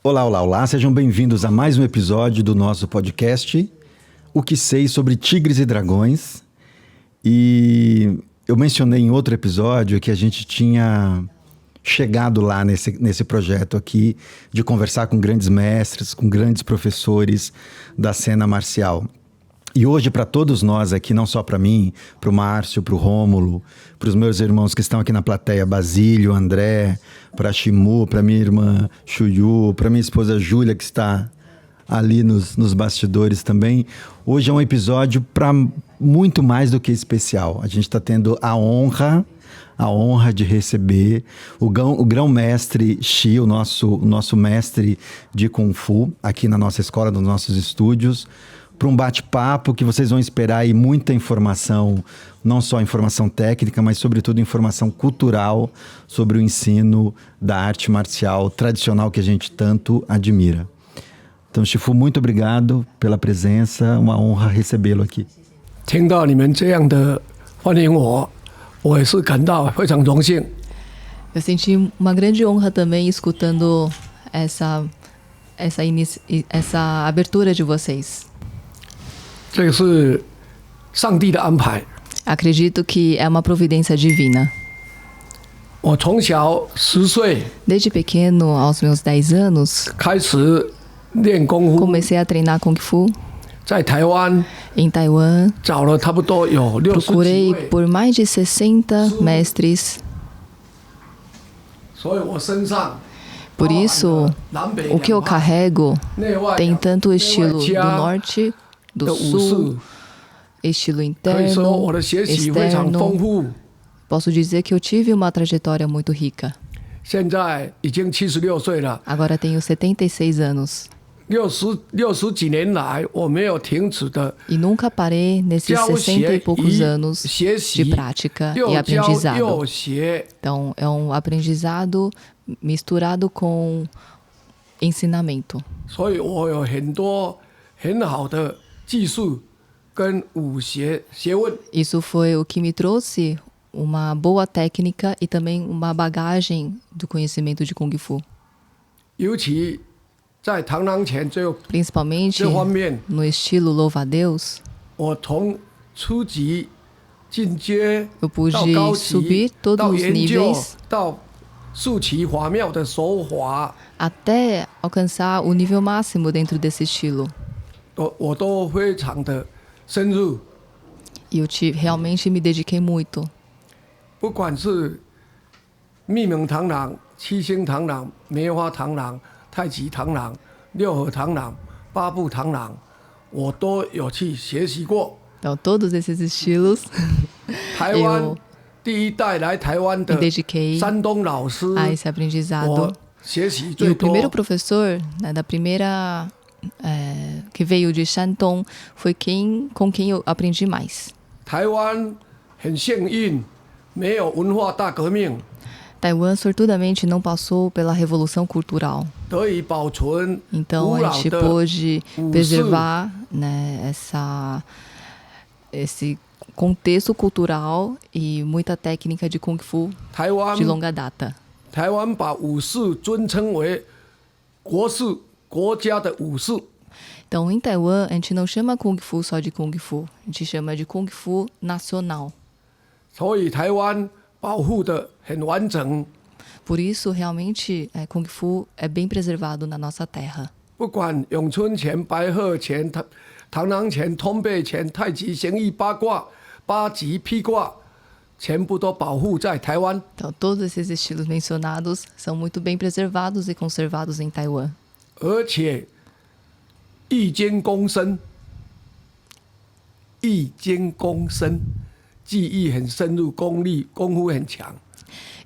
Olá, olá, olá, sejam bem-vindos a mais um episódio do nosso podcast O que sei sobre tigres e dragões. E eu mencionei em outro episódio que a gente tinha chegado lá nesse projeto aqui de conversar com grandes mestres, com grandes professores da cena marcial. E hoje, para todos nós aqui, não só para mim, para o Márcio, para o Rômulo, para os meus irmãos que estão aqui na plateia, Basílio, André, para a Shimu, para minha irmã Chuyu, para minha esposa Júlia, que está ali nos bastidores também. Hoje é um episódio para muito mais do que especial. A gente está tendo a honra de receber o grão-mestre Xi, o nosso mestre de Kung Fu, aqui na nossa escola, nos nossos estúdios, para um bate-papo que vocês vão esperar aí muita informação, não só informação técnica, mas sobretudo informação cultural sobre o ensino da arte marcial tradicional que a gente tanto admira. Então, Shifu, muito obrigado pela presença, uma honra recebê-lo aqui. 听到你们这样的欢迎我，我也是感到非常荣幸。 Eu senti uma grande honra também escutando essa abertura de vocês. 这个是上帝的安排。 Acredito que é uma providência divina. 我从小10岁 Desde pequeno, aos meus 10 anos, 开始练功夫， comecei a treinar Kung Fu 在台湾 em Taiwan. 找了差不多有60几 Procurei 位， por mais de 60 mestres. 所以我身上 Por isso, 南北 o que eu 两派 carrego 内外 tem tanto o estilo 内 do 外家 norte, 的 do 武士 sul, estilo 可以说我 interno, 的学习非常丰 externo. 富。 Posso dizer que eu tive uma trajetória muito rica. 现在已经76岁了， Agora tenho 76 anos 60几年来我没有停止的 e nunca parei nesses 教 60 e 学 poucos 与 anos 学 de 习， prática e 又教 aprendizado. 又学， Então, é um aprendizado misturado com ensinamento. 所以我有很多很好的技术跟武学学问。 Isso foi o que me trouxe uma boa técnica e também uma bagagem do conhecimento de Kung Fu. 尤其在螳螂拳这 Principalmente 这方面， no estilo louva-a-Deus, 我从初级、进阶 eu 到 pude 高 subir 级， todos 到 os 研究 níveis 到速奇法妙的手法， até alcançar o nível máximo dentro desse estilo. 我都非常的深入。 E eu realmente me dediquei muito. 不管是密蒙螳螂、七星螳螂、梅花螳螂、太极螳螂、六合螳螂、八步螳螂，我都有去学习过。 Então, todos esses estilos 台湾 eu 第一代来台湾 me 的 dediquei 山东老师， a esse aprendizado. 我学习 E 最 o 多。 primeiro professor, né, da primeira que veio de Shandong foi com quem eu aprendi mais. 台湾很幸运，没有文化大革命， Taiwan, sortudamente, não passou pela Revolução Cultural. 得以保存 Então, 古 a 老 gente 的 pôde 武士 preservar, né, esse contexto cultural e muita técnica de Kung Fu 台湾 de longa data. 台湾把武士尊称为国士，国家的武士。 Então, em Taiwan, a gente não chama Kung Fu só de Kung Fu, a gente chama de Kung Fu nacional. 所以台湾保护的很完整， Por isso, realmente, Kung Fu é bem preservado na nossa terra. 不管咏春拳、白鹤拳、螳螂拳、通背拳、太极、形意八卦、八极、劈卦，全部都保护在台湾。 Então, todos esses estilos mencionados são muito bem preservados e conservados em Taiwan. 而且易经公身，易经公身，技艺很深入，功夫很强。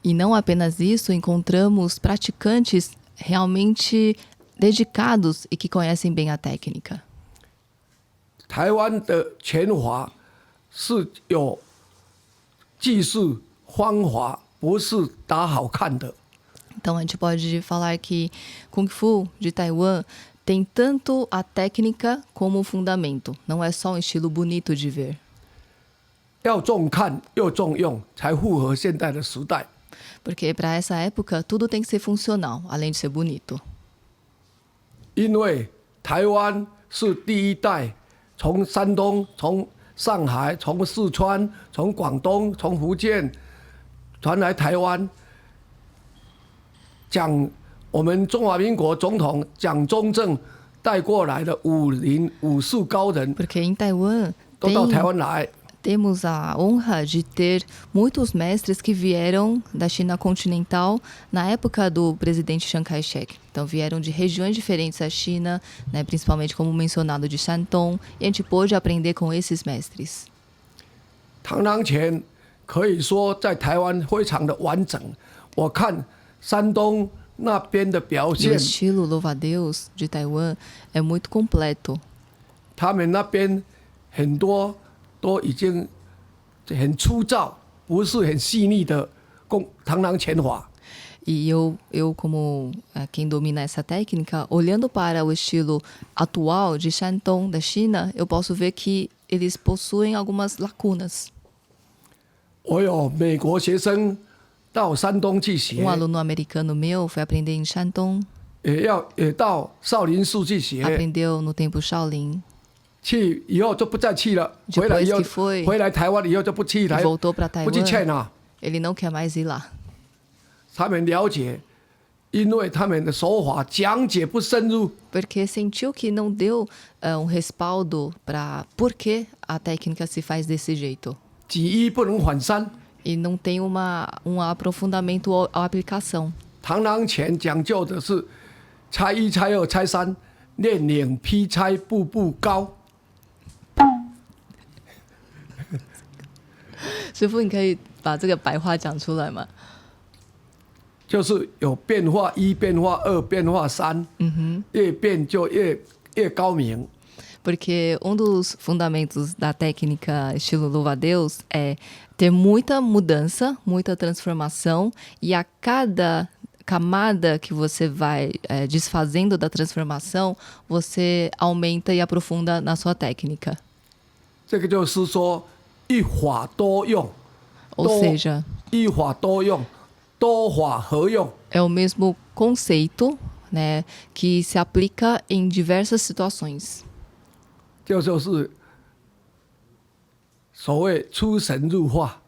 E não apenas isso, encontramos praticantes realmente dedicados e que conhecem bem a técnica. 台湾的拳法是有技术方法，不是打好看的。 Então, a gente pode falar que Kung Fu de Taiwan tem tanto a técnica como o fundamento. Não é só um estilo bonito de ver. 要重看又重用，才符合现代的时代。 Porque para essa época tudo tem que ser funcional, além de ser bonito. 因为台湾是第一代从山东、从上海、从四川、从广东、从福建传来台湾，我们中华民国总统蒋中正带过来的武术高人， Porque em Taiwan 都到台湾来。 temos a honra de ter muitos mestres que vieram da China continental na época do presidente Chiang Kai-shek. Então vieram de regiões diferentes da China, né, principalmente como mencionado de Shandong, e a gente pôde aprender com esses mestres. 螳螂拳可以说在台湾非常的完整，我看山东那边的表 E o 现， estilo louva-a-Deus de Taiwan é muito completo. 他们那边很多都已经很粗糙，不是很细腻的螳螂拳法。 E eu como quem domina essa técnica, olhando para o estilo atual de Shandong da China, eu posso ver que eles possuem algumas lacunas. 我有美国学生到山东去学， aluno americano meu foi aprender em Shandong, 也到少林寺去学， aprendeu no templo Shaolin, 去以后就不再去了。 Depois 回来以后 que foi 回来台湾以后就不去 e voltou para 不去 Taiwan. 劝了。 Ele não quer mais ir lá, 他们了解，因为他们的手法讲解不深入， porque sentiu que não deu respaldo para por que a técnica se faz desse jeito. 举一不能反三。 E não tem um aprofundamento à aplicação. 螳螂拳讲究的是拆一、拆二、拆三，练领劈拆，步步高。师傅，你可以把这个白话讲出来吗？就是有变化一、变化二、变化三，越变就越高明。 Porque um dos fundamentos da técnica estilo louva-a-Deus é ter muita mudança, muita transformação, e a cada camada que você vai desfazendo da transformação, você aumenta e aprofunda na sua técnica. 这个就是说一法多用， Ou seja, 一法多用，多法合用。 é o mesmo conceito, né, que se aplica em diversas situações. 这就是所谓出神入化。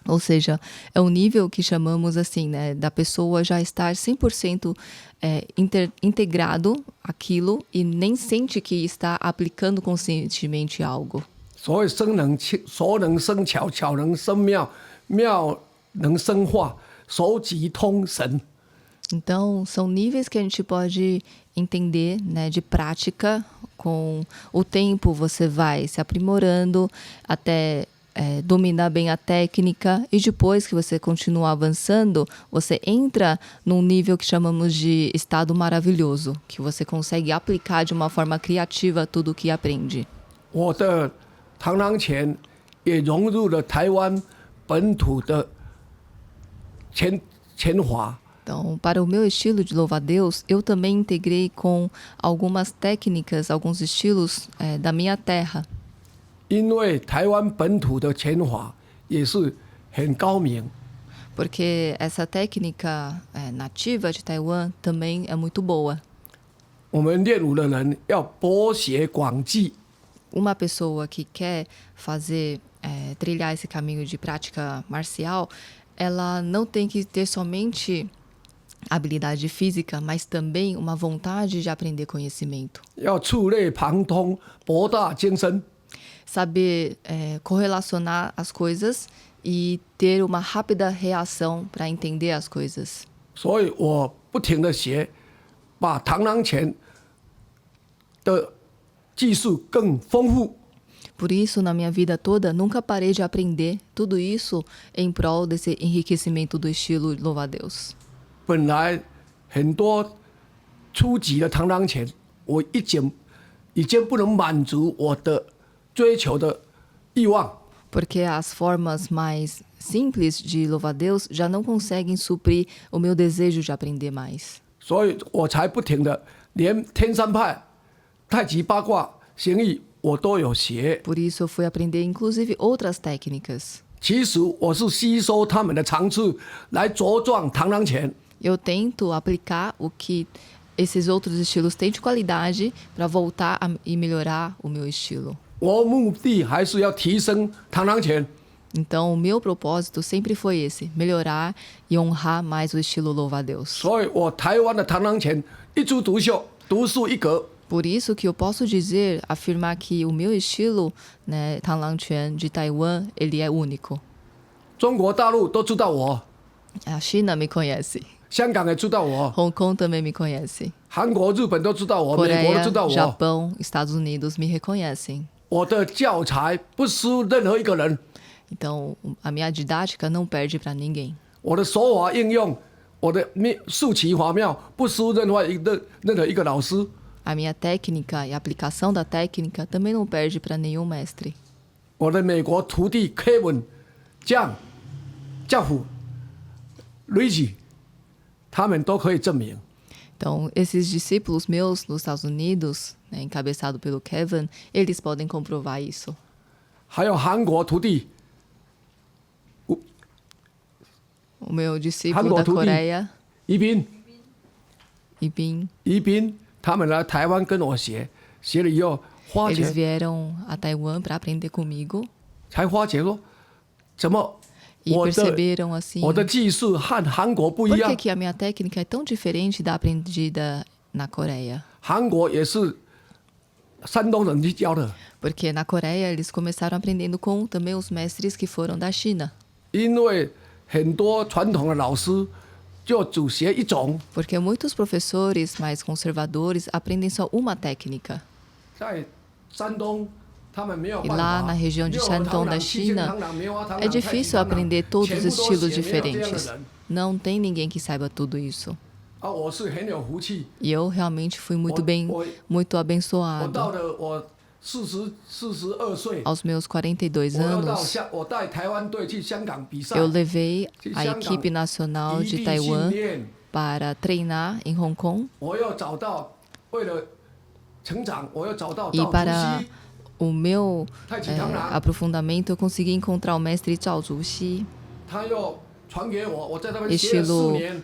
Ou seja, é o nível que chamamos assim, né, da pessoa já estar 100% integrado aquilo e nem sente que está aplicando conscientemente algo. 所谓熟能生巧，巧能生妙，妙能生化，熟即通神。 Então, são níveis que a gente pode entender, né, de prática. Com o tempo, você vai se aprimorando até dominar bem a técnica. E depois que você continua avançando, você entra num nível que chamamos de estado maravilhoso, que você consegue aplicar de uma forma criativa tudo o que aprende. 我的螳螂拳也融入了台湾本土的拳法。 Então, para o meu estilo de louva-a-Deus, eu também integrei com algumas técnicas, alguns estilos da minha terra. 因为台湾本土的拳法也是很高明， Porque essa técnica nativa de Taiwan também é muito boa. 我们练武的人要博学广记， Uma pessoa que quer fazer, trilhar esse caminho de prática marcial, ela não tem que ter somente habilidade física, mas também uma vontade de aprender conhecimento. 要触类旁通，博大精深。 Saber correlacionar as coisas e ter uma rápida reação para entender as coisas. 所以我不停的学，把螳螂拳的技术更丰富。 Por isso, na minha vida toda, nunca parei de aprender tudo isso em prol desse enriquecimento do estilo louva-a-Deus. 本来很多初级的螳螂拳，我已经不能满足我的追求的欲望。 Porque as formas mais simples de louva-a-Deus já não conseguem suprir o meu desejo de aprender mais. 所以我才不停的连天山派、太极八卦、形意我都有学。 Por isso, eu fui aprender inclusive outras técnicas. 其实我是吸收他们的长处来茁壮螳螂拳。 Eu tento aplicar o que esses outros estilos têm de qualidade para voltar e melhorar o meu estilo. 我目的还是要提升螳螂拳。 Então, o meu propósito sempre foi esse: melhorar e honrar mais o estilo louva-a-Deus. 所以我台湾的螳螂拳一枝独秀，独树一格。 Por isso que eu posso dizer, afirmar que o meu estilo, né, Tang Quan de Taiwan, ele é único. 中国大陆都知道我， A China me conhece, 香港也知道我， Hong Kong também me conhece, 韩国、日本都知道我，美国都 Coreia, 知道我。 Japão, Estados Unidos me reconhecem. 我的教材不输任何一个人， Então, a minha didática não perde para ninguém. 我的手法应用，我的速奇法妙不输任何一个老师。 A minha técnica e a aplicação da técnica também não perde para nenhum mestre. 我的美国徒弟 Kevin、John、Jeff、Reggie， 他们都可以证明。 Então, esses discípulos meus nos Estados Unidos, né, encabeçado pelo Kevin, eles podem comprovar isso. 还有韩国徒弟 O meu discípulo da 韩国徒弟 Coreia, 宜宾， Ibin, 他们来台湾跟我学，学了以后花 eles 钱 vieram a Taiwan para aprender comigo 才花钱说，怎么 e 我的 perceberam assim, 我的技术和韩国不一 por 样 que？ que a minha técnica é tão diferente da aprendida na Coreia? 韩国也是山东人去教的， Porque na Coreia eles começaram aprendendo com também os mestres que foram da China. 因为很多传统的老师就只学一种， Porque muitos professores mais conservadores aprendem só uma técnica. 在山东他们没有 E 办 lá 法。 na região de 六合螳 Shandong 螂 da 七星 China, 螳螂棉花螳螂 é difícil 太极螳螂 aprender todos 全 os 部都 estilos 写，没有这样的 diferentes. 人。 Não tem ninguém que saiba tudo isso. 啊，我是很有福气， E eu realmente fui muito Oi, bem, oi. muito 我到 abençoado. 了我42岁， Aos meus 42我要到 anos, 我带台湾队去香港比赛， eu levei a 去香港 equipe nacional 异 de 地训 Taiwan 练， para treinar em Hong Kong 我要找到为了成长，我要找到 e 赵主 para 席， o meu 太极螳螂， aprofundamento eu consegui encontrar o mestre Zhao Zuxi, 他又传给我，我在那边学了 Estilo 4年，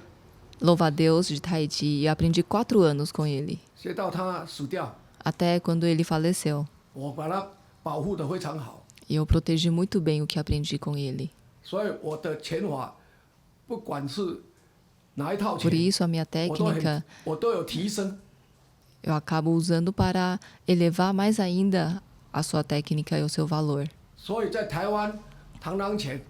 louva-a-Deus de Tahiti, e eu aprendi 4 anos com ele, 学到他死掉， até quando ele faleceu. 我把他保护得非常好， E eu protegi muito bem o que aprendi com ele. 所以我的拳法不管是哪一套 Por 拳， isso, a minha 我都有提升。 eu acabo usando para elevar mais ainda a sua técnica e o seu valor. 所以在台湾螳螂拳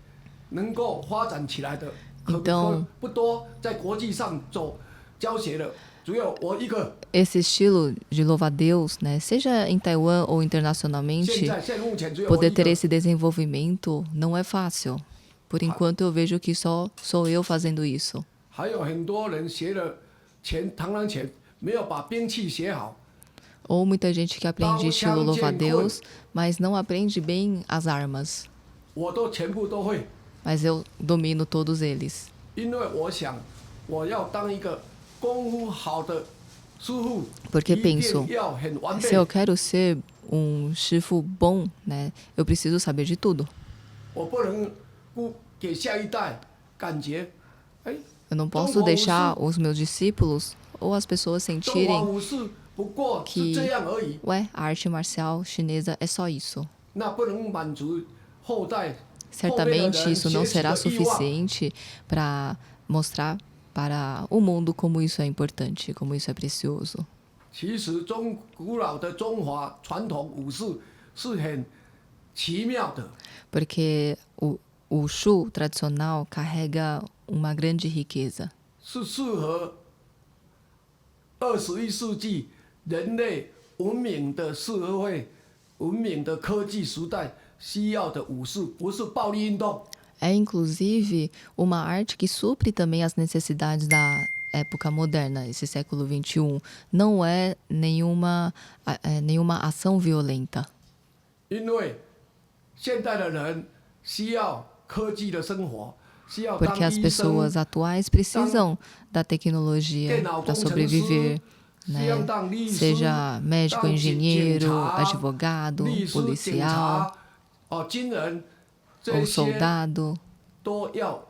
能够发展起来的então 不多，在国际上走教学的只有我一个。 Esse estilo de louva-a-Deus, né, seja em Taiwan ou 现 internacionalmente, 在目前只有我 poder 一 ter 个。 esse desenvolvimento não é fácil. Por enquanto, eu vejo que só sou eu fazendo isso. 还有很多人学了螳螂拳，没有把兵器学好， Ou muita gente que aprende Dao estilo Qiang louva-a-Deus, mas não aprende bem as armas. 我都全部都会， Mas eu domino todos eles. 因为我想我要当一个功夫好的师傅， Porque 一定 penso, 要很完 se 备 eu。quero ser um shifu bom, né, eu preciso saber de tudo. 我不能不给下一代感觉，哎， Eu não posso 中国武士 deixar os meus discípulos ou as pessoas 中华 sentirem 武士不过是 que 这样而已， ué, a arte marcial chinesa é só isso. 那不能满足后代。 Certamente isso não será 学习的欲望 suficiente para mostrar para o mundo como isso é importante, como isso é precioso. 其实古老的中华传统武士是很奇妙的， Porque o Shu tradicional carrega uma grande riqueza. 是适合21世纪人类文明的社会、文明的科技时代需要的武士，不是暴力运动。 É inclusive uma arte que supre também as necessidades da época moderna, esse século XXI. Não é nenhuma ação violenta. 因为现代的人需要科技的生活，需要 Porque 当 as 医 pessoas 生， atuais precisam da tecnologia 电脑 para 工程师， sobreviver, 需 né? 要当律师， Seja médico, 当检 engenheiro, 察 advogado, 律师、警 policial 察、军人，这 ou 些 soldado. 都要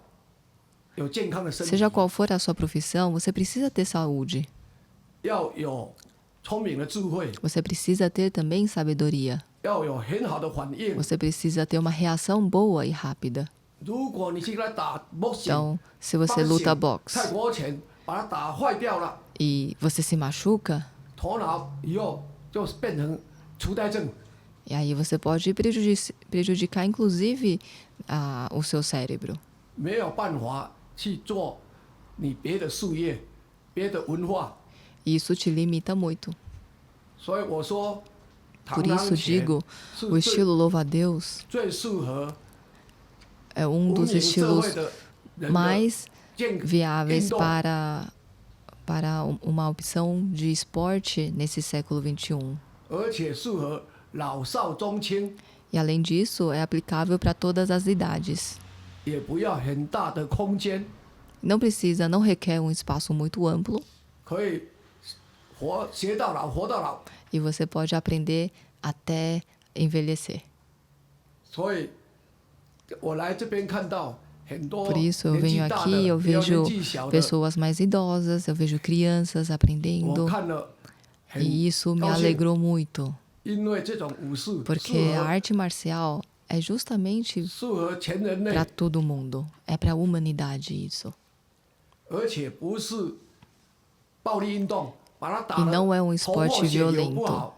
有健康的身体， Seja qual for a sua profissão, você precisa ter saúde. 要有聪明的智慧， Você precisa ter também sabedoria. 要有很好的反应。 Você precisa ter uma reação boa e rápida. 如果你去跟他打 boxing， Então, se você luta 泰 boxe 国拳把他打坏掉了， e você se machuca, 头脑以后就变成痴呆症。 e aí você pode prejudicar inclusive o seu cérebro. 没有办法去做你别的事业、别的文化， E isso te limita muito. 所以我说， Por 螳 isso 螂拳 digo, 是 o estilo louva-a-Deus 最适合 é 文 dos 明社 estilos 会的人的 mais 健 viáveis 运动 para uma opção de esporte nesse século XXI. 而且适合老少中青， E além disso, é aplicável para todas as idades. 也不要很大的空间， Não precisa, não requer um espaço muito amplo 可以学到老，活到老。 e você pode aprender até envelhecer. 所以，我来这边看到很多 Por isso, eu 年纪 venho 大 aqui, 的， eu 也有 vejo 年纪小的， pessoas mais idosas, eu vejo crianças 我 aprendendo. 看了很 E isso me 高兴， alegrou muito, 因为这种武士 porque 适 a 合 arte marcial é justamente 适合全人类 para，todo mundo. É para a humanidade isso. 而且不是暴力运动，把他打 E 了 não é um 头破 esporte 血流不 violento. 好，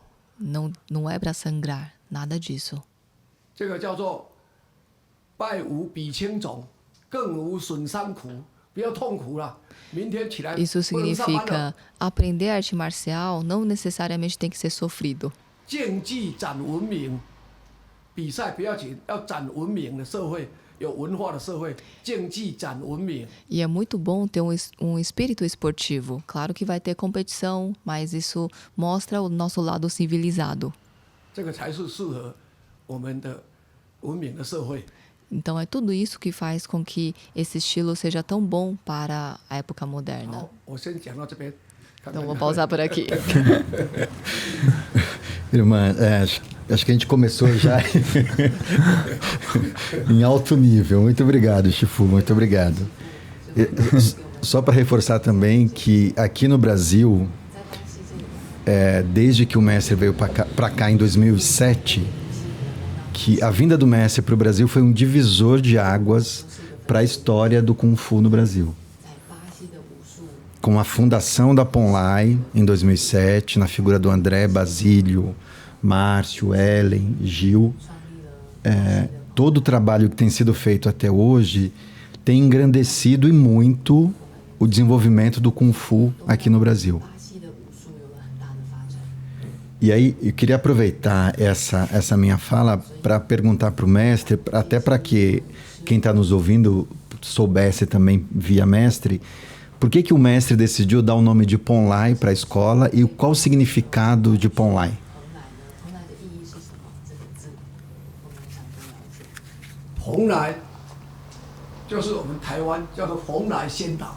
Não é para sangrar, nada disso. 这个叫做败无比轻重，更无损伤苦，不要痛苦了。明天起来 Isso 不能上班了。 significa aprender arte marcial não necessariamente tem que ser sofrido. 竞技展文明，比赛不要紧，要展文明的社会，有文化的社会，竞技展文明。 E é muito bom ter um espírito esportivo. Claro que vai ter competição, mas isso mostra o nosso lado civilizado. 这个才是适合我们的文明的社会。 Então é tudo isso que faz com que esse estilo seja tão bom para a época moderna. 好，我先讲到这边。看 Então 看 vou pausar por aqui. Irmã, acho que a gente começou já em alto nível. Muito obrigado, Shifu, muito obrigado. Só para reforçar também que aqui no Brasil, desde que o mestre veio para cá em 2007, que a vinda do mestre para o Brasil foi um divisor de águas para a história do Kung Fu no Brasil. Com a fundação da Ponlai em 2007, na figura do André, Basílio, Márcio, Ellen, Gil, todo o trabalho que tem sido feito até hoje tem engrandecido e muito o desenvolvimento do Kung Fu aqui no Brasil. E aí, eu queria aproveitar essa minha fala para perguntar para o mestre, até para que quem está nos ouvindo soubesse também via mestre, por que o mestre decidiu dar o nome de Ponlai para a escola e qual o significado de Ponlai? Ponlai 就是我们台湾叫做蓬莱仙岛。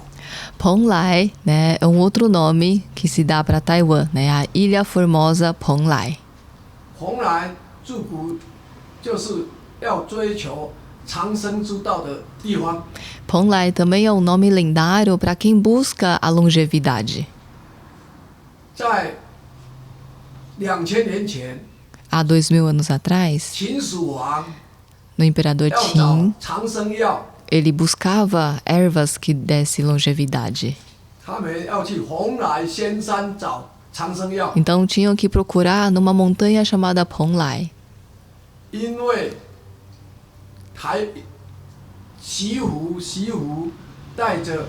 Ponlai, né, é um outro nome que se dá para Taiwan, né, a Ilha Formosa Ponlai. 蓬莱自古就是要追求长生之道的地方。 Ponlai também é um nome lendário para quem busca a longevidade. 在2000年前， Há 2000 anos atrás, 秦始皇 no imperador 要找 Qin, 长生药， ele buscava ervas que dessem longevidade. 他们要去蓬莱仙山找长生药， Então tinham que procurar numa montanha chamada Ponlai. 因为西湖带着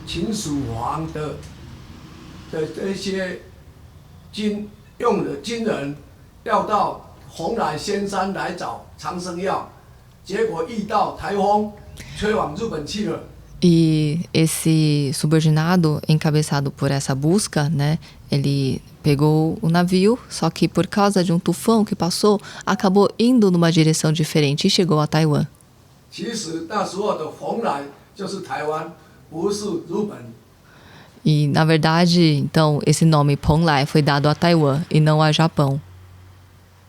秦始皇的这些用的军人要到蓬莱仙山来找长生药，结果遇到台风吹往日本去了。 E esse subordinado, encabeçado por essa busca, né, ele pegou o navio, só que por causa de um tufão que passou, acabou indo numa direção diferente e chegou a Taiwan. 其实那时候的蓬莱就是台湾，不是日本。 E, na verdade, então, esse nome Ponlai foi dado a Taiwan e não a Japão.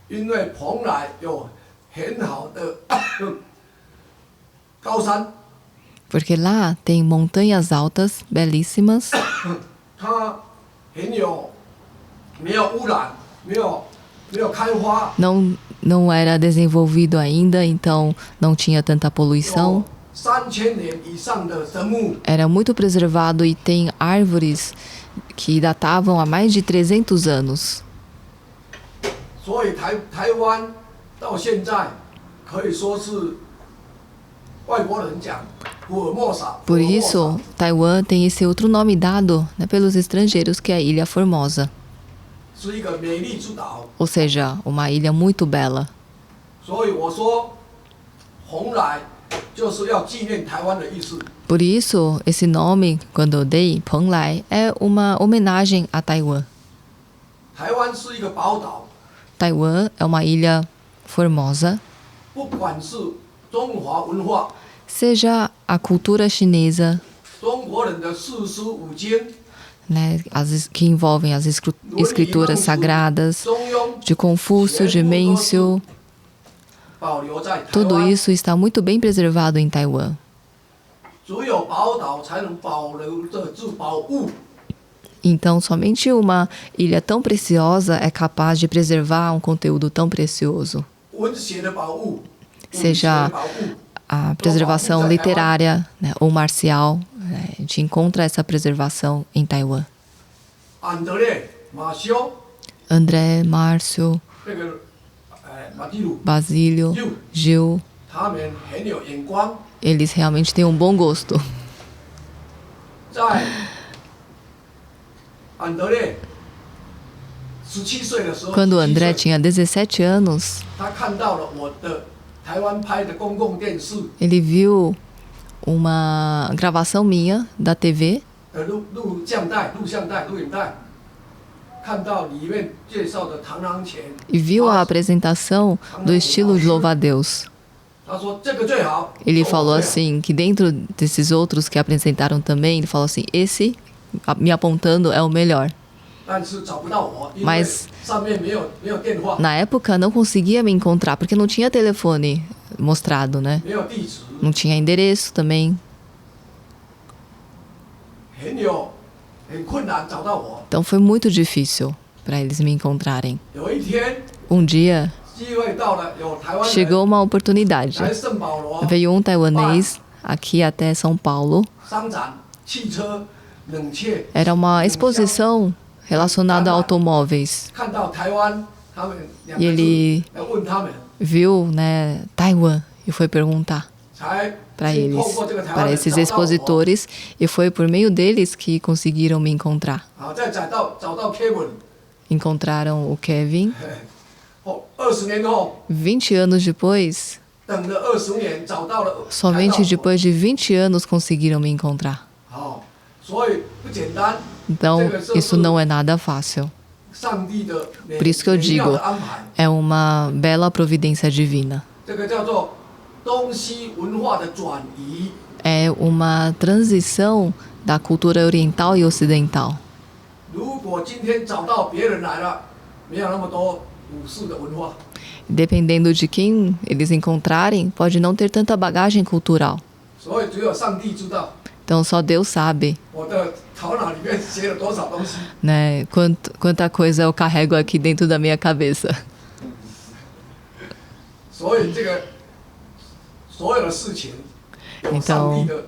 因为蓬莱有很好的高山， Porque lá tem montanhas altas, belíssimas, 它很有没有污染，没有开花， Não era desenvolvido ainda, então não tinha tanta 有 poluição. 3000年以上的神木， Era muito preservado e tem árvores que datavam há mais de 300 anos. 所以台湾到现在可以说是外国人讲福尔摩沙。 Por isso, Taiwan tem esse outro nome dado, né, pelos estrangeiros, que é a Ilha Formosa. 是一个美丽之岛， Ou seja, uma ilha muito bela. 所以我说红来就是要纪念台湾的意思。 Por isso, esse nome, quando eu dei, Panglai, é uma homenagem a Taiwan. 台湾是一个宝岛， Taiwan é uma ilha formosa. 不管是中华文化、 Seja a cultura chinesa, 中国人的四书五经、 né, que envolvem as escrituras sagradas 中庸， de Confúcio, de Mêncio, 保留在台 tudo 湾。 isso está muito bem preservado em Taiwan. 只有宝岛才能保留得住宝物。 Então, somente uma ilha tão preciosa é capaz de preservar um conteúdo tão precioso. 文学的宝物， Seja 武学的宝物， a preservação literária, né, ou marcial, né, a gente encontra essa preservação em Taiwan. 安德烈、马修 André, Márcio, 那个，马蒂鲁， Basílio, Gil, 他们很有眼光， eles realmente têm um bom gosto. 在安德烈17岁的时候， Quando o 17 André 岁 tinha 17 anos, 他看到了我的台湾拍的公共电视 ele viu uma gravação minha da TV 的录像带、录影带，看到里面介绍的螳螂拳， e viu a apresentação do estilo de louva-a-Deus. 他说这个最好。 Ele 说 falou 我最好 assim, que dentro desses outros que apresentaram também, ele falou assim, esse, me apontando, é o melhor. 但是找不到我，因为 Mas 上面没有电话， na época não conseguia me encontrar, porque não tinha telefone mostrado, né? 没有地址， Não tinha endereço também. 很困难找到我。 Então foi muito difícil para eles me encontrarem. 有一天 dia 机会到了，有台湾人 chegou uma oportunidade. 来圣保罗 Veio um taiwanês aqui até São Paulo. 商展、汽车、冷却， Era uma exposição relacionada a automóveis. 看到台湾，他们两 E 个字 ele 来问他们， viu, né, Taiwan e foi perguntar 才 para 去 eles, 透过这个台 para 湾人 esses 找到我。 expositores, e foi por meio deles que conseguiram me encontrar. 好，再找到 Kevin， Encontraram o Kevin. 20年后， 20 anos depois, 等了20年，找到了。 somente depois de 20 anos conseguiram me encontrar. 好，所以不简单。 Então, isso não é nada fácil. 上帝的美 Por isso que eu 美妙 digo, 的安排， é uma bela providência divina. 这个叫做东西文化的转移。 É uma transição da cultura oriental e ocidental. 如果今天找到别人来了，没有那么多武士的文化， Dependendo de quem eles encontrarem, pode não ter tanta bagagem cultural. 所以只有上帝知道 Então só Deus sabe, 我的头脑里面写了多少东西。 né, quanta coisa eu carrego aqui dentro da minha cabeça. 所以这个所有的事情有上帝的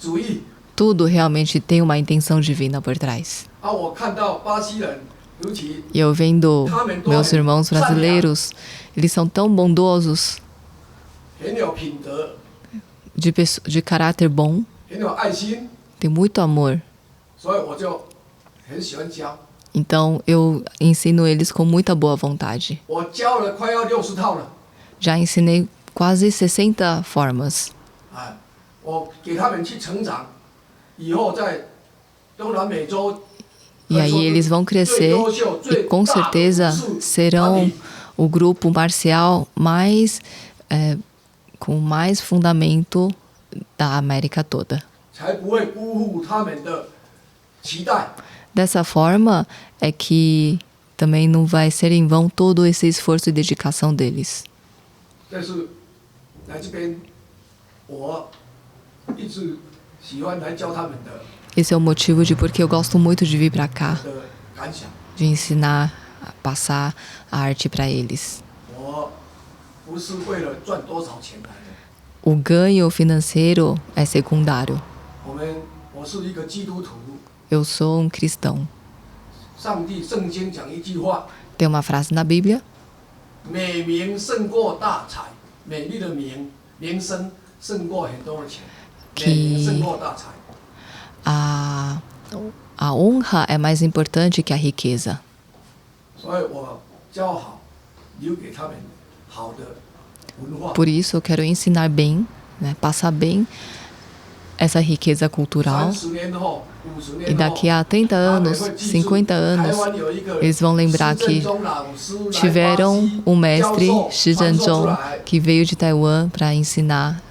主意。 Tudo realmente tem uma intenção divina por trás. 啊，我看到巴西人，尤其 E eu vendo meus irmãos brasileiros, eles são tão bondosos, 很有品德， de caráter bom, 很有爱心， tem muito amor. 所以我就很喜欢教。 Então eu ensino eles com muita boa vontade. 我教了快要60套了， Já ensinei quase 60 formas. 哎，我给他们去成长，以后在东南美洲。 E aí eles vão crescer e com certeza serão o grupo marcial mais com mais fundamento da América toda. 才不会辜负他们的期待。 Dessa forma é que também não vai ser em vão todo esse esforço e dedicação deles. 但是来这边，我一直喜欢来教他们的。Esse é o motivo de porque eu gosto muito de vir para cá, 的感想。 de ensinar, passar a arte para eles. 我不是为了赚多少钱来的， O ganho financeiro é secundário. 我是一个基督徒。 Eu sou cristão. 上帝圣经讲一句话： Tem uma frase na Bíblia: 美名胜过大财，美丽的名声胜过很多的钱，美名胜过大财。 a honra é mais importante que a riqueza. 所以我教好，留给他们好的文化。 Por isso eu quero ensinar bem, né, passar bem essa riqueza cultural. 30年后、50年 E 后， daqui a 30 anos, 50 anos, eles vão lembrar que tiveram um mestre, Shi Zhenzhong, que veio de Taiwan para ensinar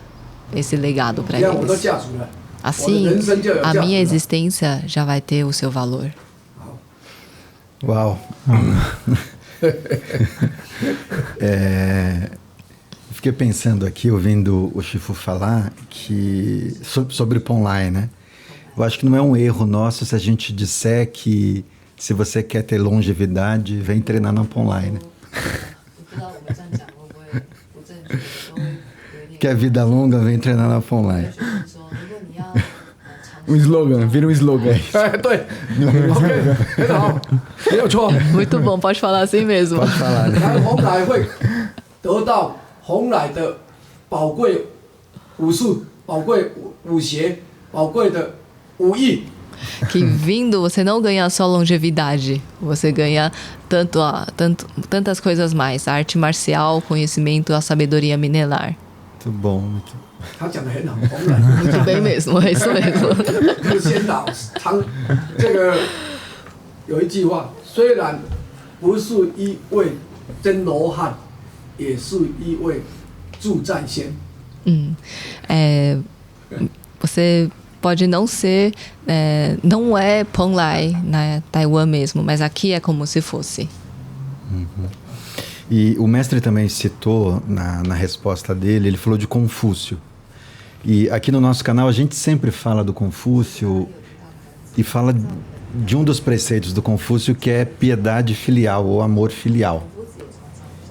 esse legado para 这样我都 eles. 嫁出了， Assim, 我的人生就有 a 价值 minha 了。 existência já vai ter o seu valor. Uau! Fiquei pensando aqui, ouvindo o Shifu falar, que sobre Ponlai, né? Eu acho que não é um erro nosso se a gente disser que se você quer ter longevidade, vem treinar na Ponlai, né? Quer vida longa, vem treinar na Ponlai. Um slogan, vira um slogan. 哎，对，OK，很好，没有错。 Muito bom, pode falar assim mesmo. Pode falar, né? 然后红来会得到红来的宝贵武术、宝贵武学、宝贵的武艺。 Que vindo você não ganha só longevidade, você ganha tantas coisas mais: a arte marcial, o conhecimento, a sabedoria milenar. Muito bom, muito bom. 他讲的很好，红来 Muito bem mesmo, é isso mesmo. 这个先导这个有一句话，虽然不是一位真罗汉，也是一位住在仙。 Você pode não ser, não é Ponlai na Taiwan mesmo, mas aqui é como se fosse. E o mestre também citou na resposta dele, ele falou de Confúcio. E aqui no nosso canal a gente sempre fala do Confúcio e fala de um dos preceitos do Confúcio, que é piedade filial ou amor filial.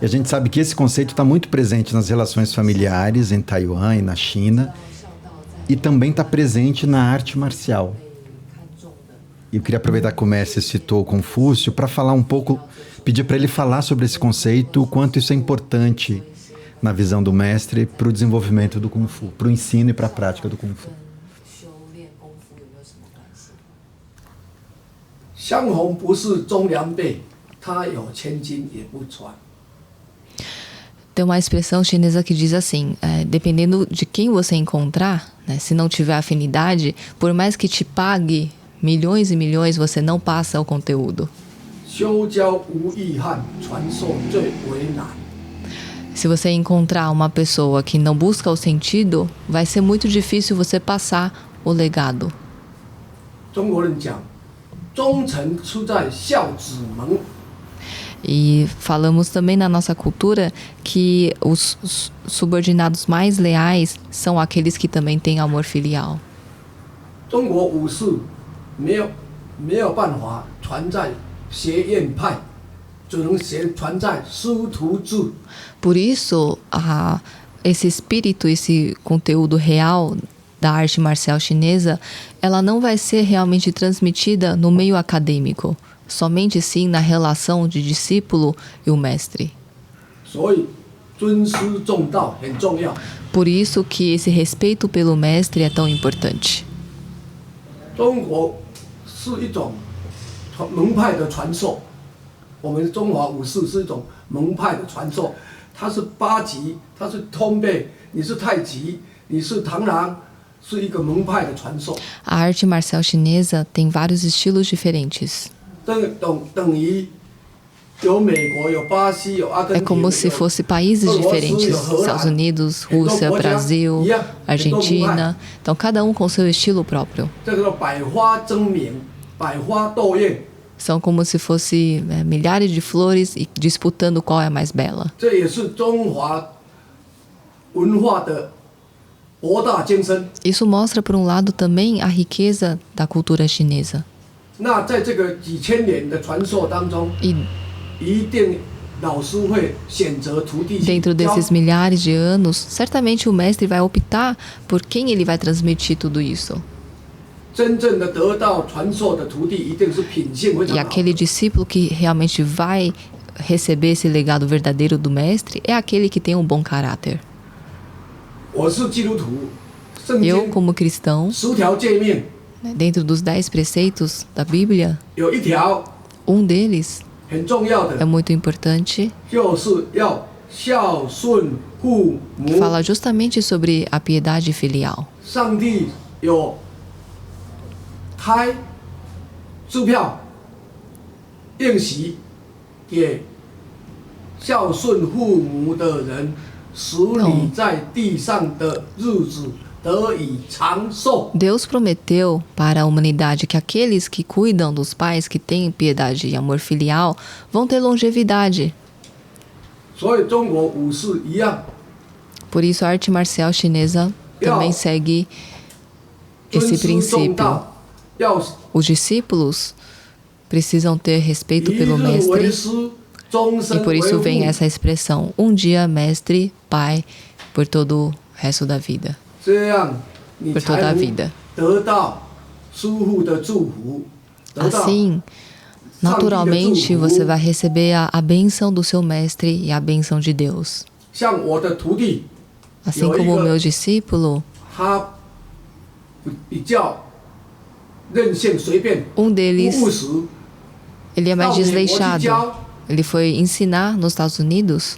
E a gente sabe que esse conceito está muito presente nas relações familiares em Taiwan e na China, e também está presente na arte marcial. E eu queria aproveitar que o mestre citou o Confúcio para falar um pouco, pedir para ele falar sobre esse conceito, o quanto isso é importante na visão do mestre para o desenvolvimento do Kung Fu, para o ensino e para a prática do Kung Fu. 相逢不是终良辈，他有千金也不传。 Tem uma expressão chinesa que diz assim: dependendo de quem você encontrar, né, se não tiver afinidade, por mais que te pague milhões e milhões, você não passa o conteúdo. 修交无义汉，传授最为难。 Se você encontrar uma pessoa que não busca o sentido, vai ser muito difícil você passar o legado. 中国人讲，忠诚出在孝子门。 E falamos também na nossa cultura que os subordinados mais leais são aqueles que também têm amor filial. 中国武士没有办法传在学院派，只能传在师徒制。 Por isso, esse espírito, esse conteúdo real da arte marcial chinesa, ela não vai ser realmente transmitida no meio acadêmico, somente sim na relação de discípulo e o mestre. 所以尊师重道很重要。 Por isso que esse respeito pelo mestre é tão importante. 中国是一种门派的传授，我们中华武士是一种门派的传授。它是八级，它是通背，你是太极，你是螳螂，是一个门派的传授。 A arte marcial chinesa tem vários estilos diferentes. 等于有美国、有巴西、有阿根 É 廷， como se fosse países 俄罗斯 diferentes: 有荷兰 Estados Unidos, 很多 Rússia, 国家 Brasil, 一样很多门派 Argentina. Então, cada um com seu estilo próprio. 这个叫百花争鸣，百花斗艳， São como se fosse milhares de flores e disputando qual é a mais bela. 这也是中华文化的博大精深。 Isso mostra, por um lado, também a riqueza da cultura chinesa. 那在这个几千年的传授当中， E 一定老师会选择徒弟去 dentro 教。 desses milhares de anos, certamente o mestre vai optar por quem ele vai transmitir tudo isso. 真正的得到传授的徒弟，一定是品性非常 E 好。 aquele discípulo que realmente vai receber esse legado verdadeiro do mestre é aquele que tem um bom caráter. 我是基督徒，圣 Eu, 经 como cristão, 10条诫命 né, dentro dos 10 preceitos da Bíblia, 有一条 deles 很重要 é 的， muito importante, 就是要孝顺父母。 fala justamente sobre a piedade filial. 上帝有开支票应许给孝顺父母的人，使你在地上的日子得以长寿。 Deus prometeu para a humanidade que aqueles que cuidam dos pais, que têm piedade e amor filial, vão ter longevidade. 所以中国武士一样， Por isso, a arte marcial chinesa também segue 尊 esse 师重 princípio. 道，要 Os discípulos precisam ter respeito 一 pelo 日为 mestre 师，终 e 身 por 为 isso 父。 vem essa expressão: um dia mestre, pai, por todo o resto da vida. 这样你 Por 才 toda a 能 vida. 得到师父的祝福，得到 Assim, naturalmente você vai receber a bênção do seu mestre e a bênção de Deus. 像我的徒弟， Assim como o meu discípulo, 他比较任性随便， um 不 deles, 务实， ele é 到 mais 美国去 desleixado. 教， Ele foi ensinar nos Estados Unidos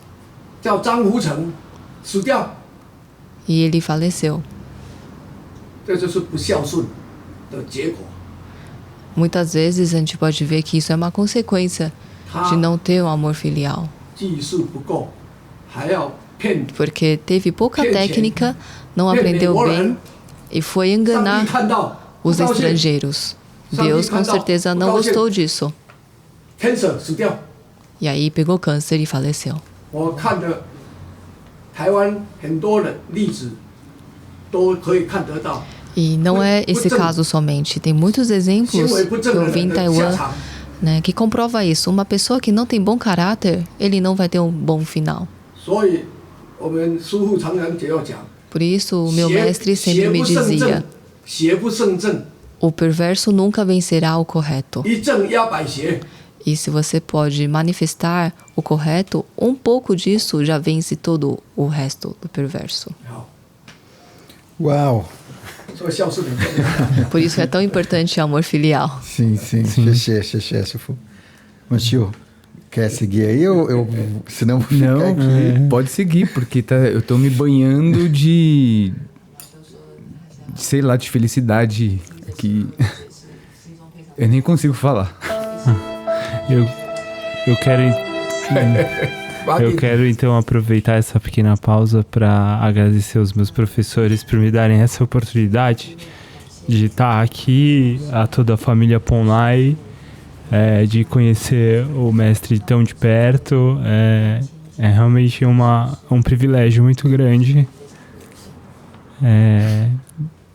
叫张福成死掉， e ele faleceu. 这就是不孝顺的结果。 Muitas vezes a gente pode ver que isso é uma consequência de não ter um amor filial. 技术不够，还要骗 Porque teve pouca Gente, técnica, não 骗美 aprendeu 国 bem 人， e foi 上帝 enganar 看到不 os 高兴 estrangeiros. Sabe, Deus com cada- certeza não cada- gostou disso. ，cancer 死掉。 E aí pegou câncer e faleceu. 我看的台湾很多的例子都可以看得到， E não é esse caso somente. Tem muitos 行 exemplos 为不 que 正 eu 的 vi 人 em 的下 Taiwan, 场。 né, que comprova isso. Uma pessoa que não tem bom caráter, ele não vai ter um bom final. 所以我们师父常常也要讲， Por isso, o meu 邪 mestre 邪 sempre me 不胜 dizia: 正，邪不胜正， o perverso nunca vencerá o correto. 一正压百邪。 E se você pode manifestar o correto, um pouco disso já vence todo o resto do perverso. 好， Uau! 所以孝顺很重要。 Por isso é tão importante o amor filial. Sim, sim. Xexé, se for. Mas, tio, quer seguir aí? Senão eu vou ficar Não, aqui. pode seguir, porque eu tô me banhando de sei lá, de felicidade que eu nem consigo falar. Eu quero então aproveitar essa pequena pausa para agradecer aos meus professores por me darem essa oportunidade de estar aqui, a toda a família Ponlai, de conhecer o mestre tão de perto. É realmente um privilégio muito grande.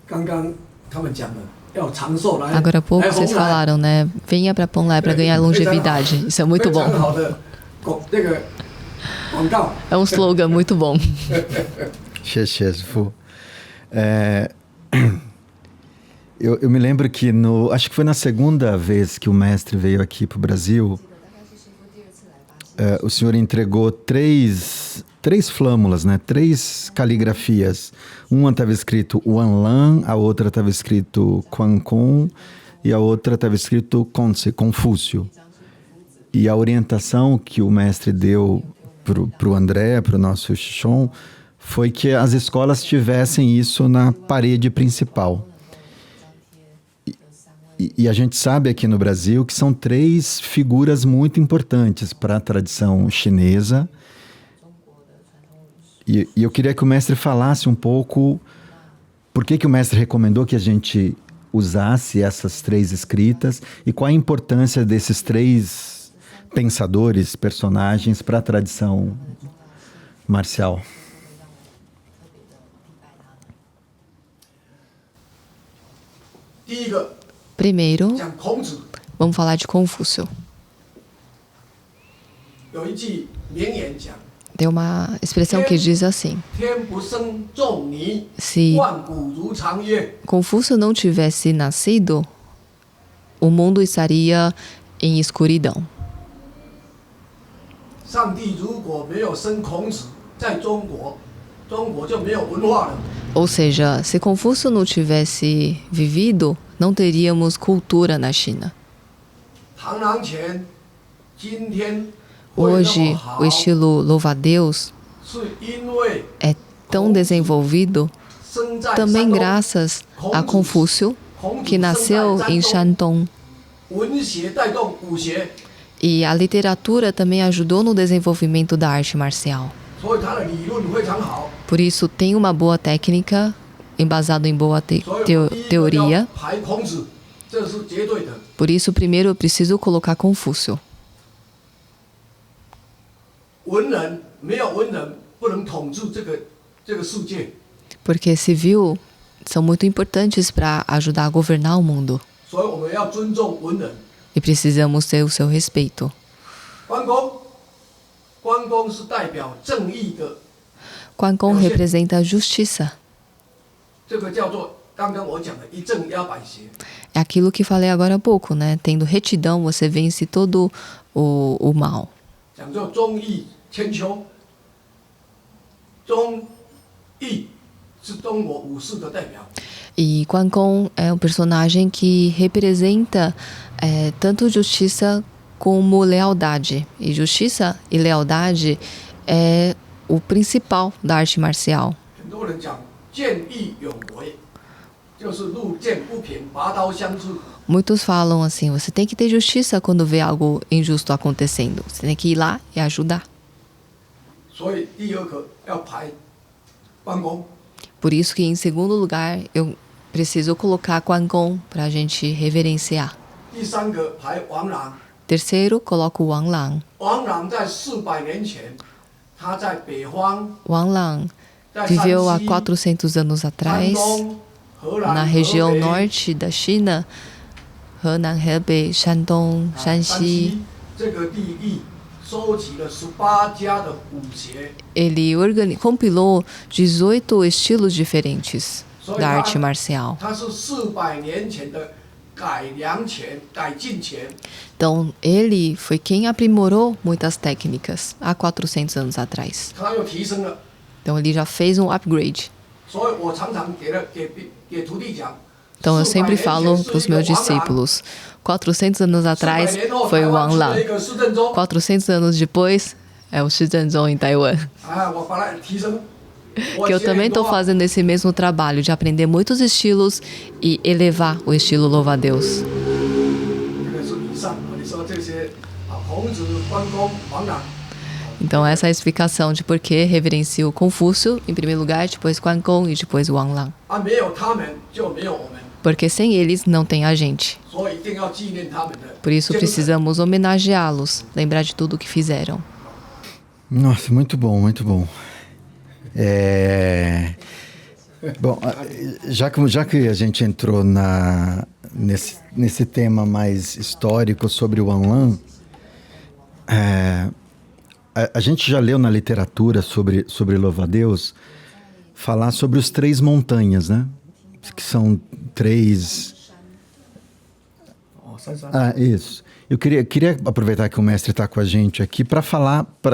刚刚他们讲了，要长寿来。 Agora há pouco 来 vocês 红来 falaram, né? Venha para Ponlai para ganhar longevidade. Isso é muito 非常 bom. 好的这个广告。 É um slogan muito bom. Xexé, se for. Eu me lembro que acho que foi na segunda vez que o mestre veio aqui para o Brasil, o senhor entregou três flâmulas, né? 3 caligrafias. Uma estava escrito Wanlan, a outra estava escrito Quan Con e a outra estava escrito Conce, Confúcio. E a orientação que o mestre deu para o André, para o nosso Chichon, foi que as escolas tivessem isso na parede principal. E a gente sabe aqui no Brasil que são 3 figuras muito importantes para a tradição chinesa. E eu queria que o mestre falasse um pouco por que o mestre recomendou que a gente usasse essas 3 escritas e qual a importância desses 3 pensadores, personagens para a tradição marcial. 第一个 Primeiro, 讲孔子 vamos falar de Confúcio. 有一句名言讲： Tem uma expressão que diz assim: 天不生仲尼， se 万古如长夜。 Confúcio não tivesse nascido, o mundo estaria em escuridão. 上帝如果没有生孔子，在中国，中国就没有文化了。 Ou seja, se Confúcio não tivesse vivido, não teríamos cultura na China. 螳螂拳今天会那 Hoje, 么好， o estilo louva-a-Deus 是因为 é tão desenvolvido 生在 também 山东， graças a Confúcio, que nasceu em Shandong. 文学带动武学， E a literatura também ajudou no desenvolvimento da arte marcial. 所以他的理论非常好。 Por isso, tem uma boa técnica, embasado em boa 所以我第一个要 teoria. 排孔子，这是绝对的。 Por isso, primeiro eu preciso colocar Confúcio. 文人没有文人不能统治这个世界， Porque civil são muito importantes para ajudar a governar o mundo. 所以我们要尊重文人。 E precisamos ter o seu respeito. 关公，关公是代表正义的， Quan Gong representa a justiça. 这个叫做刚刚我讲的一正压百邪。 É aquilo que falei agora há pouco, né? Tendo retidão, você vence todo o mal. 讲究忠义千秋，忠义是中国武士的代表。 E Quan Gong é um personagem que representa tanto justiça como lealdade. E justiça e lealdade é o principal da arte marcial. 很多人讲见义勇为，就是路见不平拔刀相助。 Muitos falam assim, você tem que ter justiça quando vê algo injusto acontecendo. Você tem que ir lá e ajudar. 所以第二个要排关公。 Por isso que em segundo lugar eu preciso colocar Quan Gong para a gente reverenciar. 第三个排王朗。 Terceiro, coloco Wang Lang. 王朗在400年前，他在北方， Wang Lang 在 viveu há 山西、 400 anos 山 atrás 东、河南、 na 河 região 北、 norte da China, Henan, Hebei, Shandong, 山 Shanxi. 这个地域收集了18家的武学， Ele compilou 18 estilos diferentes da arte marcial. 他是400年前的改良前、改进前， Então, ele foi quem aprimorou muitas técnicas há 400 anos atrás. 他又提升了。 Então, ele já fez um upgrade. 所以我常常给徒弟讲。 Então, eu sempre 400 falo 年前 para os 是一个 meus 王朗 discípulos, 400 anos atrás 400年后 foi 台 o 湾 Wang 出了 Lang. 一个施正中， 400 anos depois é o Shi Zhenzong em Taiwan. 我把它提升。 Que eu também estou fazendo esse mesmo trabalho de aprender muitos estilos e elevar o estilo louva-a-Deus. 这个是以上，你说这些孔子、关公、王朗。 Então, essa é a explicação de por que reverencio Confúcio em primeiro lugar, depois Quan Gong e depois Wang Lang. 没有他们就没有我们， Porque sem eles não tem a gente. 所以一定要纪念他们的。 Por isso precisamos homenageá-los, lembrar de tudo o que fizeram. Nossa, muito bom, muito bom. Bom, já que a gente entrou nesse tema mais histórico sobre o Wang Lang, a gente já leu na literatura sobre louva-a-Deus falar sobre os 3 montanhas, né? Que são 3... Isso. Eu queria aproveitar que o mestre está com a gente aqui para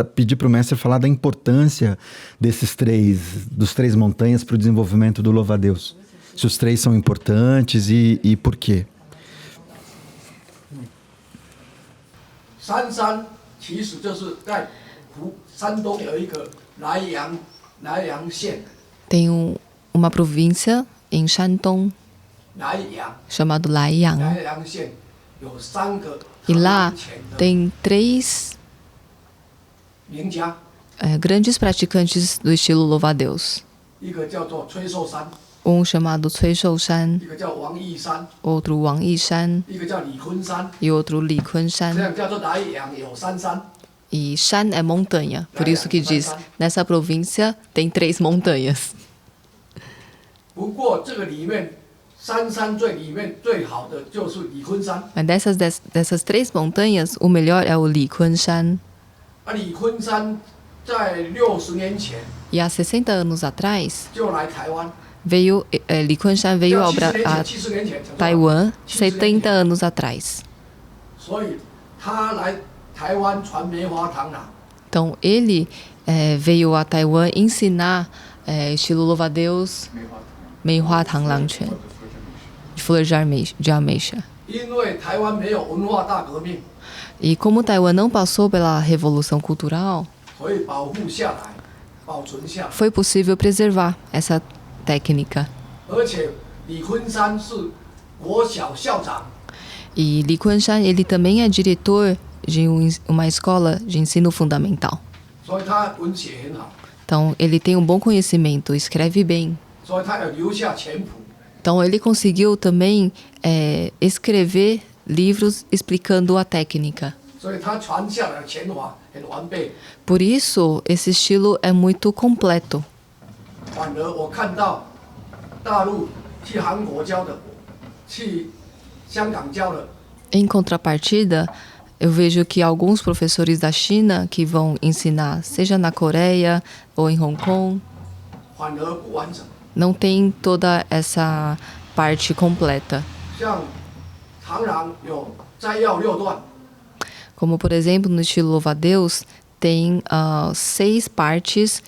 pedir para o mestre falar da importância dos 3 montanhas para o desenvolvimento do louva-a-Deus. Se os 3 são importantes e por quê? 三山其实就是在山东有一个莱阳县， Tem uma província em Shandong 莱阳 chamado Laiyang. 莱阳县有3个 E lá 螳螂拳的 tem 3名家， grandes praticantes do estilo louva-a-Deus. 一个叫做崔寿山， Chamado Cui Shoushan, 一个叫王义山， outro Wang Yishan 一个叫李坤山， e outro Li 这 Kunshan. 样叫做莱阳有3山。 E Shan é montanha, por isso que diz, nessa província tem 3 montanhas. 不过这个里面三山最里面最好的就是李昆山。 Mas dessas 3 montanhas, o melhor é o Li Kuan Shan. 李昆山在60年前 E há 60 anos atrás, 就来台湾， Li Kuan Shan veio 要 ao 70 年前， a Taiwan 70 anos atrás. 所以他来台湾传梅花螳螂。 Então, ele veio a Taiwan ensinar estilo louva-a-Deus, Mei Hua Tang Lang Quan, de flor de ameixa. 因为台湾没有文化大革命， E como Taiwan não passou pela Revolução Cultural, 所以保护下来，保存下来。 foi possível preservar essa técnica. 而且李昆山是国小校长， E Li Kuan Shan, ele também é diretor de uma escola de ensino fundamental. 所以他文写很好， Então, ele tem um bom conhecimento, escreve bem. 所以他有留下全谱。 Então, ele conseguiu também escrever livros explicando a técnica. 所以他传下来的拳法很完备。 Por isso, esse estilo é muito completo. 反而我看到大陆去韩国教的，去香港教的， Em contrapartida, eu vejo que alguns professores da China que vão ensinar, seja na Coreia ou em Hong Kong, 反而不完整。 não tem toda essa parte completa. 像螳螂有摘要6段， Como, por exemplo, no estilo louva-a-Deus, tem 6 partes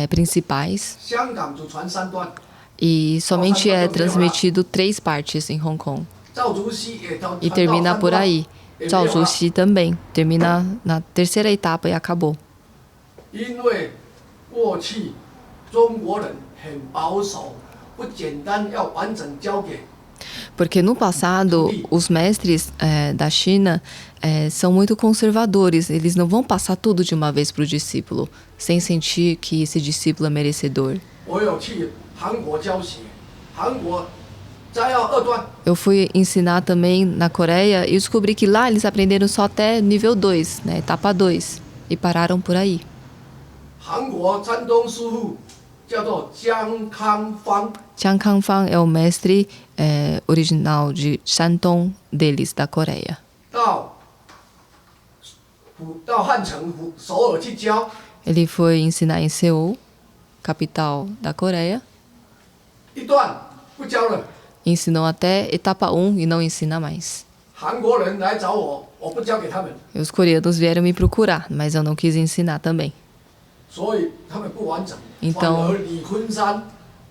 principais 香港只传3段， e somente é transmitido 3 partes em Hong Kong. 赵竹溪也到 E termina por aí. 也没有 Zhao 了 Zhuxi também. Termina na 3ª etapa e acabou. 因为过去中国人很保守，不简单，要完整交给。 Porque no passado, os mestres da China são muito conservadores. Eles não vão passar tudo de uma vez para o discípulo, sem sentir que esse discípulo é merecedor. 我有去韩国教学，韩国摘要2段， Eu fui ensinar também na Coreia e descobri que lá eles aprenderam só até nível 2, né, etapa 2, e pararam por aí. 韩国山东师傅叫做姜康方， Jiang Kangfang é o mestre original de Shandong deles, da Coreia. 到汉城首尔去教， Ele foi ensinar em Seul, capital da Coreia. 一段不教了。 Ensinou até etapa 1 e não ensina mais. 韩国人来找我，我不教给他们， E os coreanos vieram me procurar, mas eu não quis ensinar também. 所以他们不完整。 Então- 反而李昆山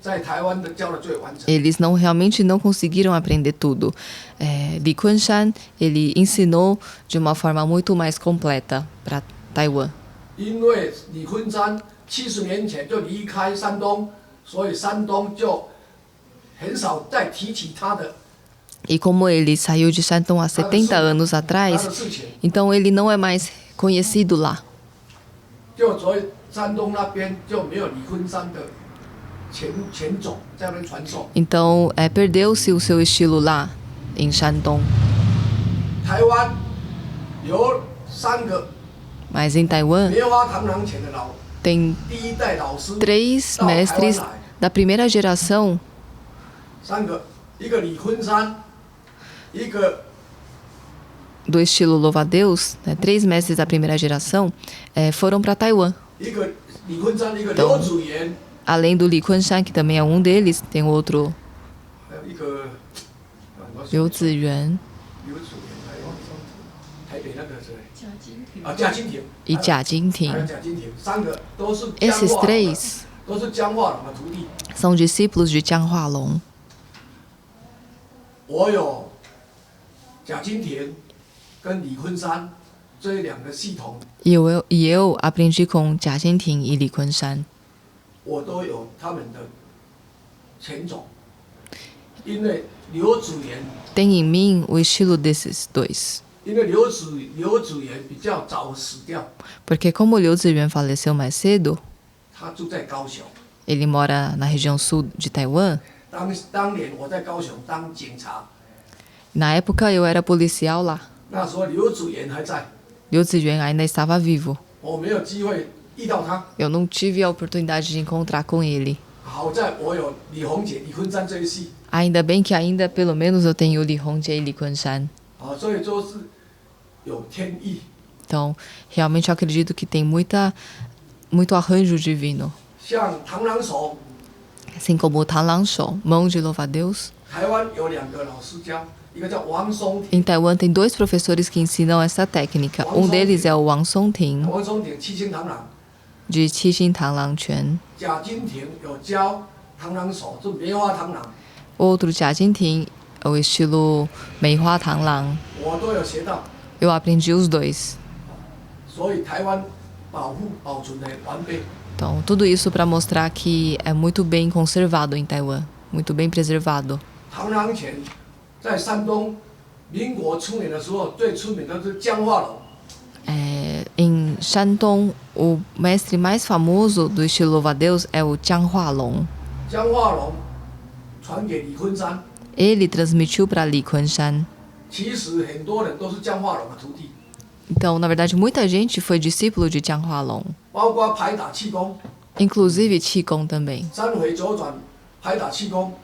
在台湾的教的最完整。 Eles realmente não conseguiram aprender tudo. Li Kuan Shan, ele ensinou de uma forma muito mais completa para Taiwan. 因为李昆山70年前就离开山东，所以山东就很少再提起他的 E como ele saiu de Shandong há 70 anos 他 atrás, 的事情， então ele não é mais conhecido lá. 就所以山东那边就没有李昆山的前种在那边传授。 Então, perdeu-se o seu estilo lá, em Shandong. 台湾有3个 Mas em Taiwan, 棉花螳螂拳的tem 第1代老师， 3 到台湾 mestres 来 da primeira geração, 3个，一个李昆山，一个 do estilo louva-a-Deus, né, 3 mestres da primeira geração, foram para Taiwan. 一个李昆山，一个刘子元， Além do Li Kuan Shan, que também é um deles, tem outro 还有一个Liu Ziyuan 刘子元，还有台北那个谁？贾金亭。 e Jia 还有 Jingting. 贾金亭，3个都是僵 Esses 化龙的 3都是僵化龙的徒弟。 são discípulos de Jiang Hualong. 我有贾金亭跟李昆山这2个系统， E eu aprendi com Jia Jingting e Li Kuan Shan. 我都有他们的前种，因为刘子元， Tem em mim o estilo desses 2. 因为刘子元比较早死掉， Porque como Liu Ziyuan faleceu mais cedo, 他住在高雄。 ele mora na região sul de Taiwan. 当年我在高雄当警察， Na época eu era policial lá. 那时候刘子元还在， Liu Ziyuan ainda estava vivo. 我没有机会遇到他。 Eu não tive a oportunidade de encontrar com ele. 好在我有李洪杰、李坤山这一系， Ainda bem que ainda, pelo menos, eu tenho Li Hongjie e Li Kunshan. 所以说是有天意。 Então, realmente eu acredito que tem muito arranjo divino. 像螳螂手， Assim como o Tang Lang Shou, mão de louva-a-Deus. 台湾有2个老师教，一个叫王松亭， Em Taiwan tem 2 professores que ensinam essa técnica. Um deles é o Wang Songting, 王松亭七星螳螂， de Qixin Tang Lang Quan. 贾金亭有教螳螂手，是棉花螳螂， Outro Jia Jinting, é o estilo Meihua Tang Lang. 我都有学到， Eu aprendi os 2. 所以台湾保存的完备。 Então, tudo isso para mostrar que é muito bem conservado em Taiwan, muito bem preservado. 螳螂拳在山东民国初年的时候，最出名的是江化龙， Em Shandong, o mestre mais famoso do estilo louva-a-Deus é o Jiang Hualong. 江化龙传给李坤山， Ele transmitiu para Li Kunshan. 其实很多人都是江化龙的徒弟， Então, na verdade, muita gente foi discípulo de Jiang Hualong, 包括拍打气功、 inclusive Qigong também. 三回九转、拍打气功。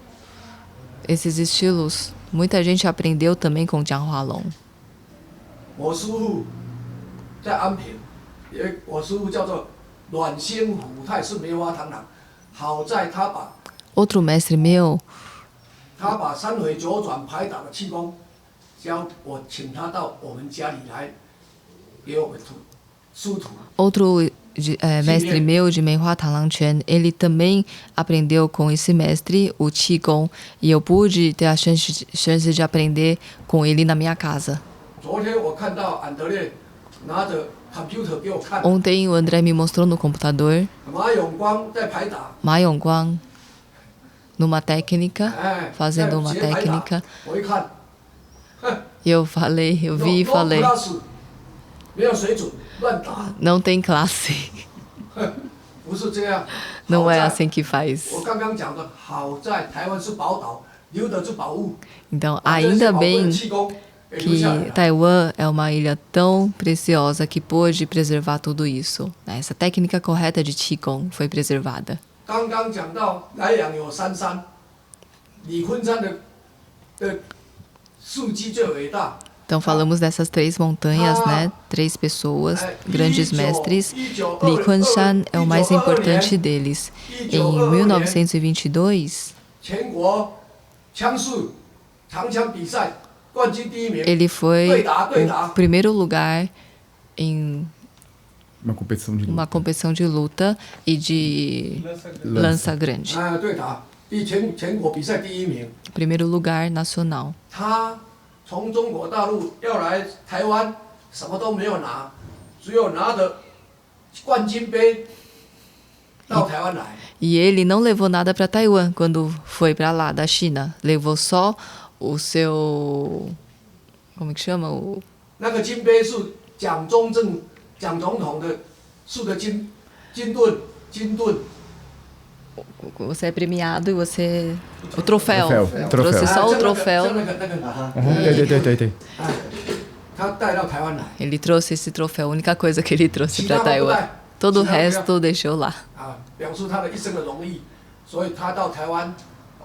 Esses estilos, muita gente aprendeu também com Jiang Hualong. 我师傅在安平，我师傅叫做阮兴虎，他也是梅花螳螂。好在他把 Outro mestre meu, 三回九转拍打的气功教我，请他到我们家里来给我们疏图。 outro mestre meu de Meihua Tang Lang Quan, ele também aprendeu com esse mestre o Qigong e eu pude ter a chance de aprender com ele na minha casa. 昨天我看到安德烈拿着 computer 给我看， Ontem o André me mostrou no computador 马永光在拍打， Ma Yongguang numa técnica, 哎， fazendo uma 在学拍打 técnica. 我一看， E eu vi e falei, 没有水准，乱打， não tem classe. 不是这样。 Não 好 é 在 assim que faz. 我刚刚讲的，好在台湾是宝岛，留得住宝物。 Então, 把这些 ainda 宝贵的 bem 气功给留下来 que 了。 Taiwan é uma ilha tão preciosa que pôde preservar tudo isso. Essa técnica correta de Qigong foi preservada. 刚刚讲到莱阳有3山，李坤山的事迹最伟大。 Então falamos dessas 3 montanhas, né? 3 pessoas, grandes mestres. Li Kunshan é o mais importante deles. Em 1922, 全国枪术长枪比赛冠军第1名。 ele foi 对打对打 o primeiro lugar em Uma competição de uma luta. competição de luta e de lança grande. 对打全国比赛第1名。 Primeiro lugar nacional. 他从中国大陆要来台湾，什么都没有拿，只有拿着冠军杯到台湾来。 E ele não levou nada para Taiwan quando foi para lá da China. Levou só o seu. Como é que chama? 那个金杯是蒋中正、蒋总统的树的金盾。 Você é premiado e você. O troféu. Troféu. Trouxe só o troféu. 那个， 对。 他带到台湾来。 Ele trouxe esse troféu, a única coisa que ele trouxe para 其他都不 Taiwan. 带。 Todo o 其他不要 resto deixou lá. 表示他的一生的荣誉，所以他到台湾，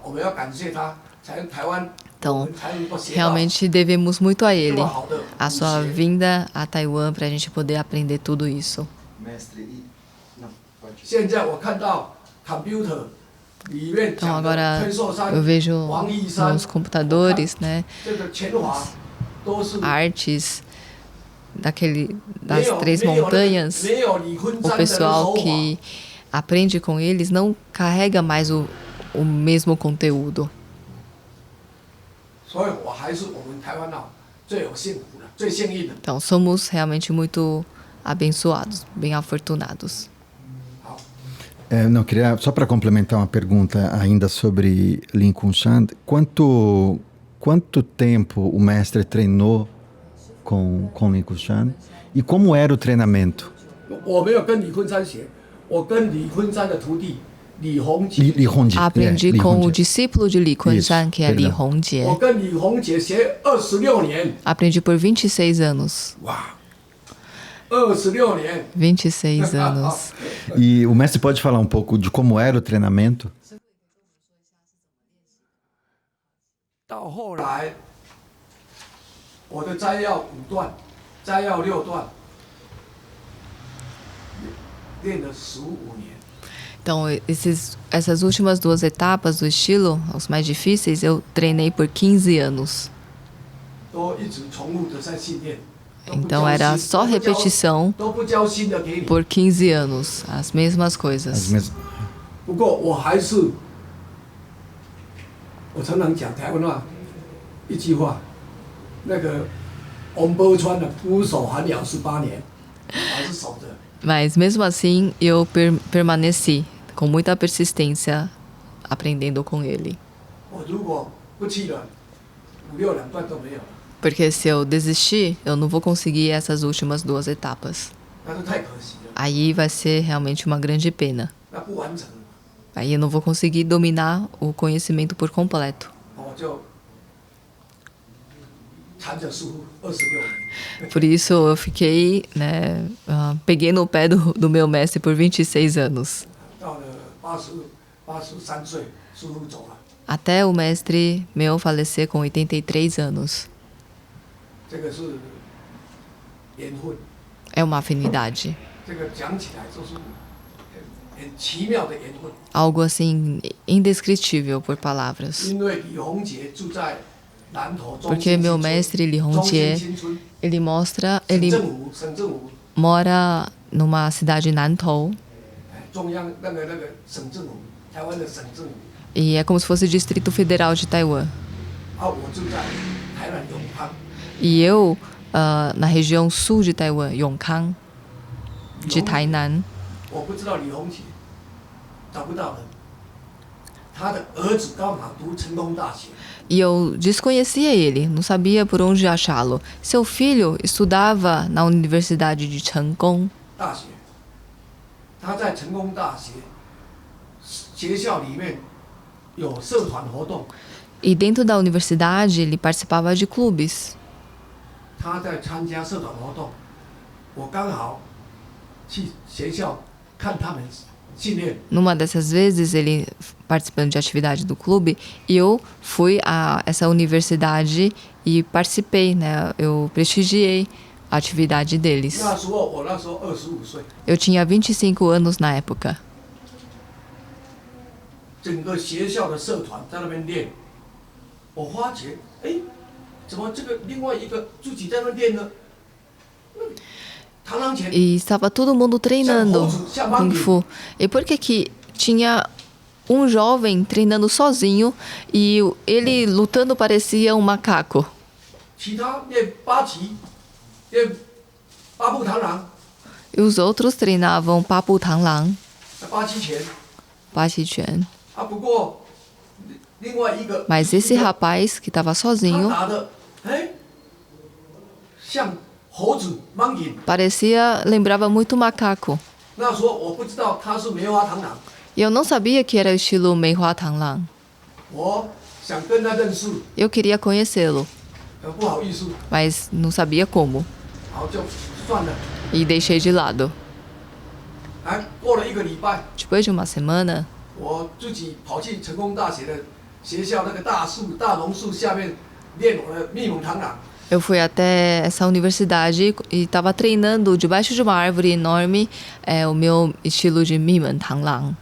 我们要感谢他，才台湾 Então, 才能够学到 realmente devemos muito a 这 ele. 么好的 A 武 sua 学。 vinda a Taiwan para a gente poder aprender tudo isso. Mestre, não, pode. 现在我看到 computer 里面 Então 讲的 agora 崔寿山 eu、vejo 王义山 nos computadores, né, 这个全华都是 artes das 没有 3 montanhas. 没有李坤 O 山的手 pessoal 法。 que aprende com eles não carrega mais o mesmo conteúdo. 所以我还是我们台湾最有幸福的、最幸运的。 Então, somos realmente muito abençoados, bem afortunados. Não, queria só para complementar uma pergunta ainda sobre Li Kunshan. Quanto tempo o mestre treinou com Li Kunshan e como era o treinamento? 我没有跟李坤山学，我跟李坤山的徒弟李洪杰， Li Hongjie. Aprendi Li com o Hongjie. discípulo de Li Kunshan, Isso, que é Li perdão. Hongjie. 我跟李洪杰学26年， Aprendi por 26 anos. 26年。 26 anos. E o mestre pode falar um pouco de como era o treinamento? 到后来，我的摘要5段，摘要6段，练了15年。 Então, essas últimas 2 etapas do estilo, os mais difíceis, eu treinei por 15 anos. 都一直重复的在训练。 Então, era só repetição 都不教新的给你。 por 15 anos, as mesmas As coisas. mes- 不过我还是，我常常讲台湾话，一句话，那个红波川的俯首寒了18年，还是守着。 Mas, mesmo assim, eu permaneci com muita persistência aprendendo com ele. 我如果不去了，5、6、2段都没有了， Porque se eu desistir, eu não vou conseguir essas últimas 2 etapas. 那是太可惜了， Aí vai ser realmente uma grande pena. 那不完成， Aí eu não vou conseguir dominar o conhecimento por completo. 我就缠着师傅26年。 Por isso eu fiquei, né, peguei no pé do meu mestre por 26 anos. 到了83岁，师傅走了， Até o mestre meu falecer com 83 anos. 这个是缘分， É uma afinidade. 这个讲起来就是很奇妙的缘分。 Algo assim indescritível por palavras. 因为李洪杰住在南投中 Porque 心 meu 新村 mestre Li 中心 Hongjie, 新村 ele mostra, 省 ele 政府省政府 mora numa cidade Nantou 中央那个省政府，台湾的省政府， e é como se fosse Distrito Federal de Taiwan. 我住在台南永康， E eu, na região sul de Taiwan, Yongkang, de Tainan, 我不知道李洪杰，找不到人，他的儿子刚好读成功大学， e eu desconhecia ele, não sabia por onde achá-lo. Seu filho estudava na Universidade de Changkong 大学，他在成功大学学校里面有社团活动， e dentro da universidade ele participava de clubes. 他在参加社团活动，我刚好去学校看他们训练， Numa dessas vezes, ele participando de atividade do clube, e eu fui a essa universidade e participei, né? Eu prestigiei a atividade deles. 那时候我那时候25岁， Eu tinha 25 anos na época. 整个学校的社团在那边练，我发觉，哎，怎么这个另外一个自己在那边练呢？螳螂拳 E estava todo mundo treinando Kung Fu. E por que que tinha um jovem treinando sozinho e ele lutando parecia um macaco? 其他练八极，练八步螳螂， E os outros treinavam Papu Tang Lang, 八极拳。 Pa Qi Quan. 不过另外一个， Mas esse rapaz que estava 他 sozinho 打的，哎，像猴子 monkey。 lembrava muito macaco. 那时候我不知道他是梅花螳螂， E eu não sabia que era o estilo Meihua Tang Lang. 我想跟他认识， Eu queria conhecê-lo, 不好意思， mas não sabia como. 好就算了。 E deixei de lado. 过了1个礼拜， Depois de uma semana, 我自己跑去成功大学的学校那个大榕树下面练我的密蒙螳螂。 eu fui até essa universidade e estava treinando debaixo de uma árvore enorme o meu estilo de Miman Tang Lang.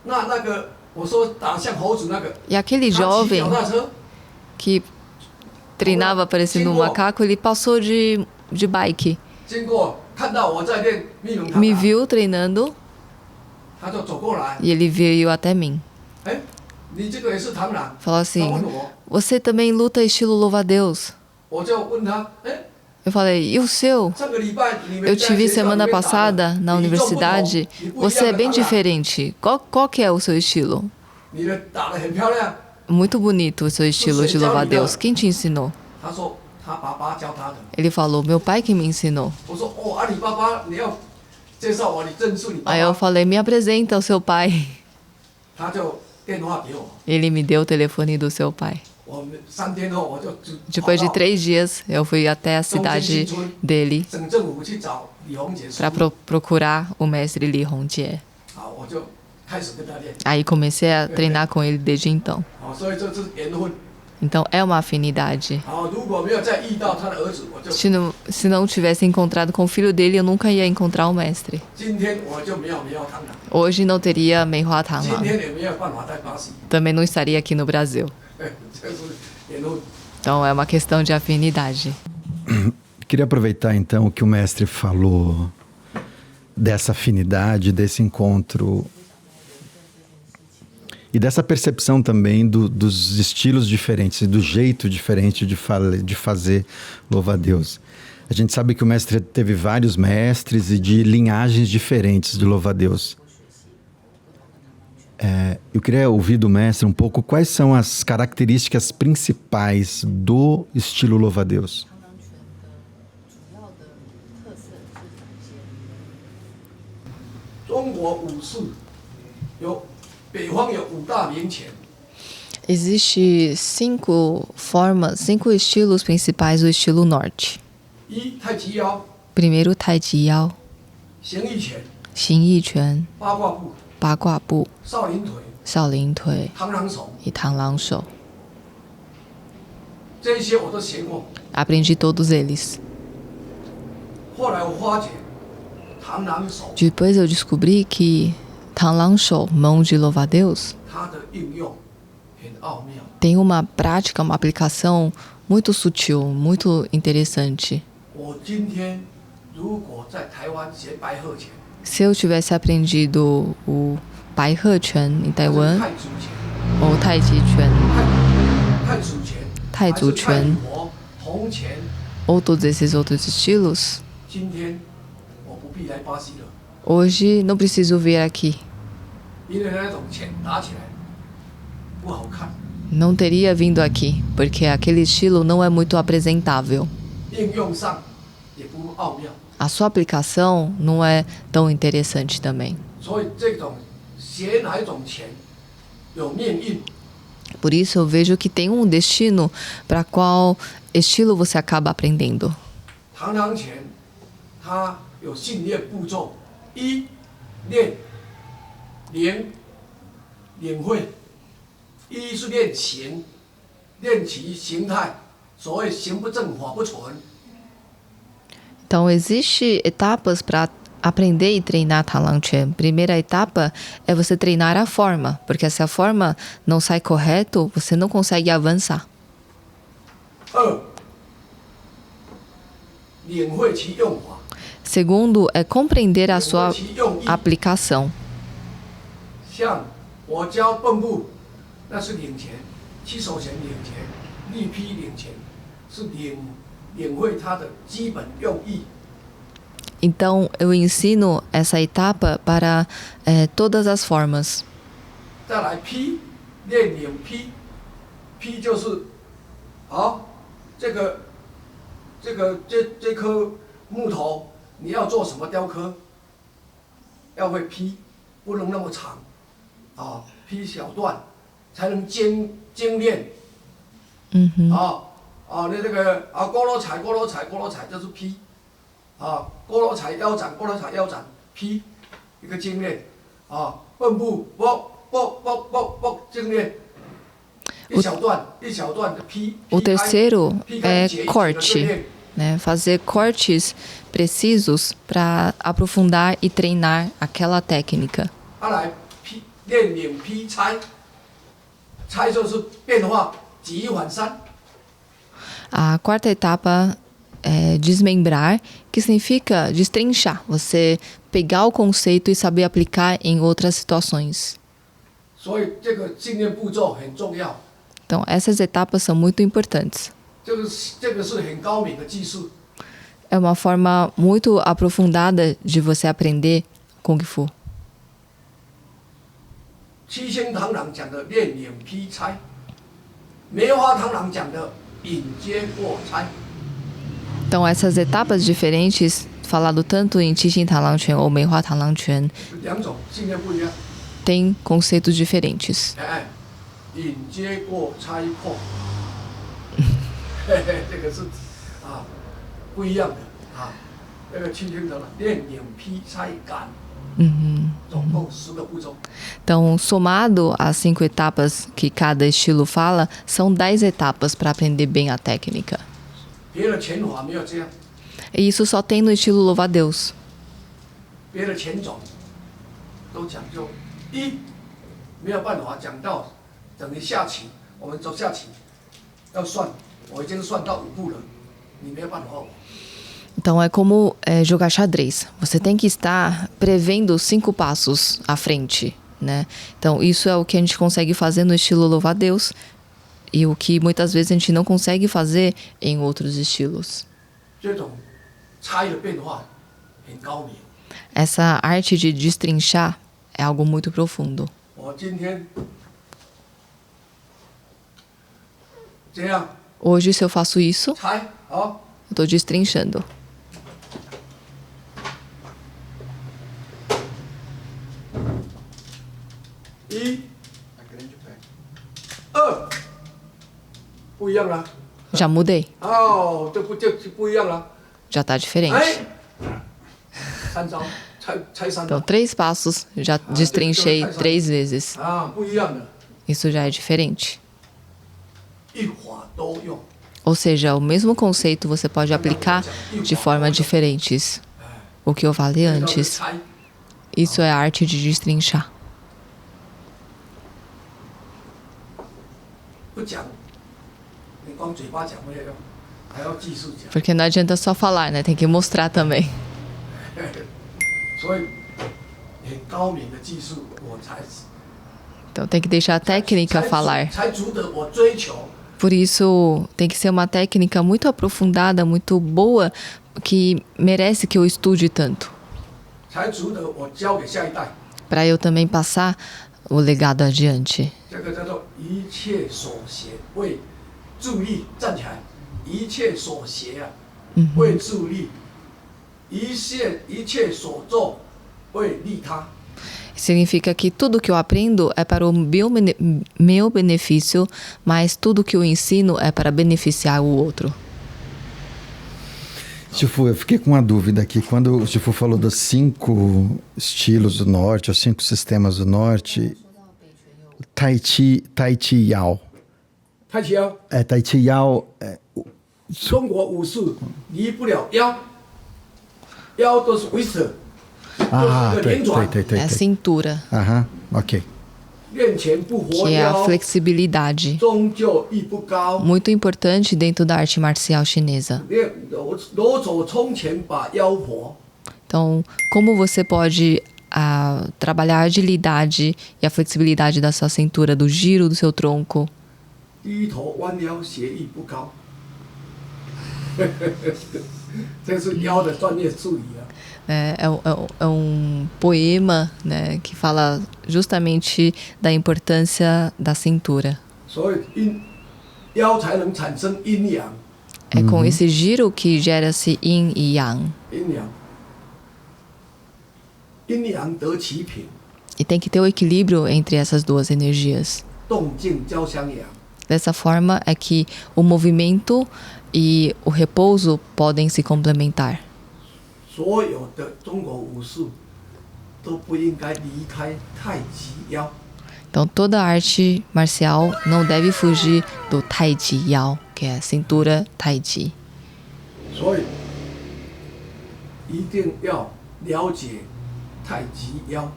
那个我说打像猴子那个， E aquele 他骑 jovem 脚踏车， que treinava parecendo um macaco, ele passou de bike. 经过看到我在练密蒙螳 Me 螂， viu treinando 他就走过来， e ele veio até mim. 哎，你这个也是螳螂？ Falou 他 assim: 问我， Você também luta estilo louva-a-Deus? 我就问他，哎， Eu falei: E o seu? 上个礼拜你们 Eu 在 te vi 学校里 semana 面打的 passada na 你重不同 universidade. 你不一 Você 样 é 的 bem 螳螂 diferente. Qual que é o seu estilo? 你的打得很漂亮。 Muito bonito o seu estilo de louva-a-Deus. Quem te ensinou? 他说他爸爸教他的。 Ele falou: Meu pai que me ensinou. 我说哦，你爸爸你要介绍我，你认识你爸 Aí eu 爸。 falei: Me apresenta ao seu pai. 他就电话给我， Ele me deu o telefone do seu pai. 我们3天后我就 Depois de 3 dias, eu fui até a 中间 cidade 新村 dele 省政府去找李洪杰师 para 傅， procurar o mestre Li Hongjie. 好，我就开始跟他练， Aí comecei a treinar com ele desde então. 所以这是缘分。 Então é uma afinidade. 如果没有再遇到他的儿子，我就 Se não tivesse encontrado com o filho dele, eu nunca ia encontrar o mestre. 今天我就没有梅花螳螂， Hoje não teria Meihua 今 Tanglang. 天也没有办法在巴西， Também não estaria aqui no Brasil. 这是缘分。 Então é uma questão de afinidade. Queria aproveitar então o que o mestre falou dessa afinidade, desse encontro e dessa percepção também dos estilos diferentes e do jeito diferente de fazer louva-a-Deus. A gente sabe que o mestre teve vários mestres e de linhagens diferentes de louva-a-Deus. Eu queria ouvir do mestre um pouco quais são as características principais do estilo louva-a-Deus. 中国武士有北方有5大名拳， Existe 5 formas, 5 estilos principais do estilo norte. 一太极腰、 Primeiro, Tai Chi Yao, 形意拳、 Xin Yi Quan, 八卦步、 Ba Gua Bu, 少林腿、 Xiao Lin Tui 螳螂手， e Tang Lang Shou. 这些我都学过。 Aprendi todos eles. 后来我发觉，螳螂手 Depois eu descobri que Tang Lang Shou, mão de louva-a-Deus, 它的应用很奥妙。 tem uma prática, uma aplicação muito sutil, muito interessante. 我今天如果在台湾学白鹤拳， Se eu tivesse aprendido o Bai He Quan em 还是 Taiwan, 太祖拳、 ou Tai Chi Quan, 太祖拳、太祖拳还是泰国红拳， ou todos esses outros estilos, 今天我不必来巴西了， hoje não preciso vir aqui. 因为那种拳打起来不好看， Não teria vindo aqui, porque aquele estilo não é muito apresentável. 应用上也不奥妙， A sua aplicação não é tão interessante também. 所以这种学哪一种拳有命运， Por isso eu vejo que tem um destino para qual estilo você acaba aprendendo. 螳螂拳它有训练步骤：一练领会，一是练形，练其形态，所谓形不正法不存。 Então, existem etapas para aprender e treinar Tang Quan. Primeira etapa é você treinar a forma, porque se a forma não sai correto, você não consegue avançar. 二，领会其用法， Segundo é compreender a 领 sua 会其用意。 aplicação. 像我教蚌部，那是领拳，七手拳领拳，立劈领拳，是领会它的基本用意。 Então, eu ensino essa etapa para todas as formas. 再来劈，练领劈，劈就是好，这棵木头，你要做什么雕刻，要会劈，不能那么长，啊，劈小段，才能精炼。嗯哼。你这个锅炉柴就是劈，锅炉柴腰斩劈，一个精炼，蚌部啵精炼，一小段的劈。 O terceiro 劈开 é 解 corte, né? Fazer cortes precisos para aprofundar e treinar aquela técnica. 来劈练领劈拆，拆就是变化，举一反三。 A quarta etapa é desmembrar, que significa destrinchar. Você pegar o conceito e saber aplicar em outras situações. 所以这个训练步骤很重要， Então, essas etapas são muito importantes. 这个是很高明的技术。 É uma forma muito aprofundada de você aprender Kung Fu. 七星螳螂讲的练领劈拆，梅花螳螂讲的引接过拆。 Então, essas etapas diferentes, falado tanto em Qixing Tang Quan ou Meihua Tang Quan, 两种训练不一样。 têm conceitos diferentes. 引接过拆破，这个是不一样的。那个七星螳螂练领劈拆赶，总共10个步骤。 Então, somado às 5 etapas que cada estilo fala, são 10 etapas para aprender bem a técnica. 别的拳法没有这样， E isso só tem no estilo louva-a-Deus. 别的拳种都讲究没有办法讲到等于下棋，我们走下棋要算，我已经算到5步了，你没有办法。 Então, é como jogar xadrez. Você tem que estar prevendo 5 passos à frente, né? Então, isso é o que a gente consegue fazer no estilo louva-a-Deus e o que muitas vezes a gente não consegue fazer em outros estilos. 这种差异的变化很高明。 Essa arte de destrinchar é algo muito profundo. 我今天这样 Hoje, se eu faço isso, 猜，好， eu estou destrinchando. 1、2，不一样了。 Já mudei, 哦，这不一样了。 já está diferente. 哎，3招，猜3 Então, 招 3 passos, já destrinchei 3 vezes. 啊，不一样的， Isso já é diferente. 一法多用。 Ou seja, o mesmo conceito você pode aplicar de formas diferentes. O que eu falei 这叫做 antes, 猜， isso é a arte de destrinchar. 不讲，你光嘴巴讲没有用，还要技术讲。 Porque não adianta só falar, né? Tem que mostrar também. 所以很高明的技术，我才 Então tem que deixar a técnica 才 falar. 才值得我追求。 Por isso, tem que ser uma técnica muito aprofundada, muito boa, que merece que eu estude tanto. 才值得我交给下一代。 Para eu também passar o legado adiante. 这个叫做一切所学为助力，站起来，一切所学啊，为助力，一切所做为利他。 Significa que tudo que eu aprendo é para o meu benefício, mas tudo que eu ensino é para beneficiar o outro. Chifu, eu fiquei com uma dúvida aqui. Quando o Chifu falou dos 5 estilos do norte, os 5 sistemas do norte, Tai Chi Yao. 太极腰， Tai Chi Yao, 中国武术离不了腰，腰都是 Twister， ah, 都是一个连转， É a cintura, Aham, ok. 练拳不活 que é a 腰， flexibilidade. 终究艺不高。 Muito importante dentro da arte marcial chinesa. 练裸手冲拳把腰活， Então, como você pode trabalhar a agilidade e a flexibilidade da sua cintura, do giro do seu tronco? 低头弯腰协议不高。这是腰的专业术语啊。 É um poema, né, que fala justamente da importância da cintura. 所以腰才能产生阴阳， É com esse giro que gera-se yin e yang. 阴阳得其平， E tem que ter o equilíbrio entre essas duas energias. 动静交相扬。 Dessa forma é que o movimento e o repouso podem se complementar. 所有的中国武术都不应该离开太极腰。 Então, toda arte marcial não deve fugir do Tai Chi Yao, que é a cintura Tai Chi. 所以一定要了解太极腰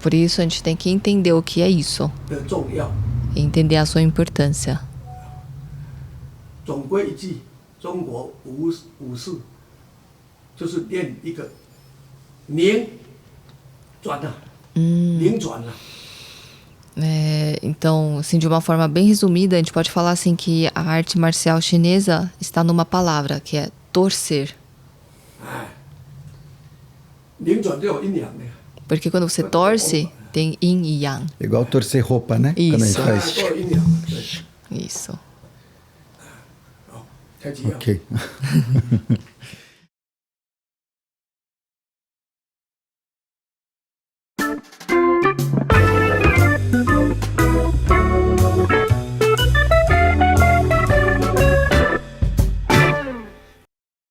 Por isso, a gente tem que entender o que é isso 的重要。 e entender a sua importância. 总归一句，中国武术就是练一个拧转啊，拧转啊。 Então, assim, de uma forma bem resumida, a gente pode falar assim que a arte marcial chinesa está numa palavra, que é torcer. 拧转都有阴阳的， Porque quando você torce, tem yin e yang. Igual torcer roupa, né? Quando a gente Isso. faz. 都有阴阳。对， Isso. 太极腰。 Ok.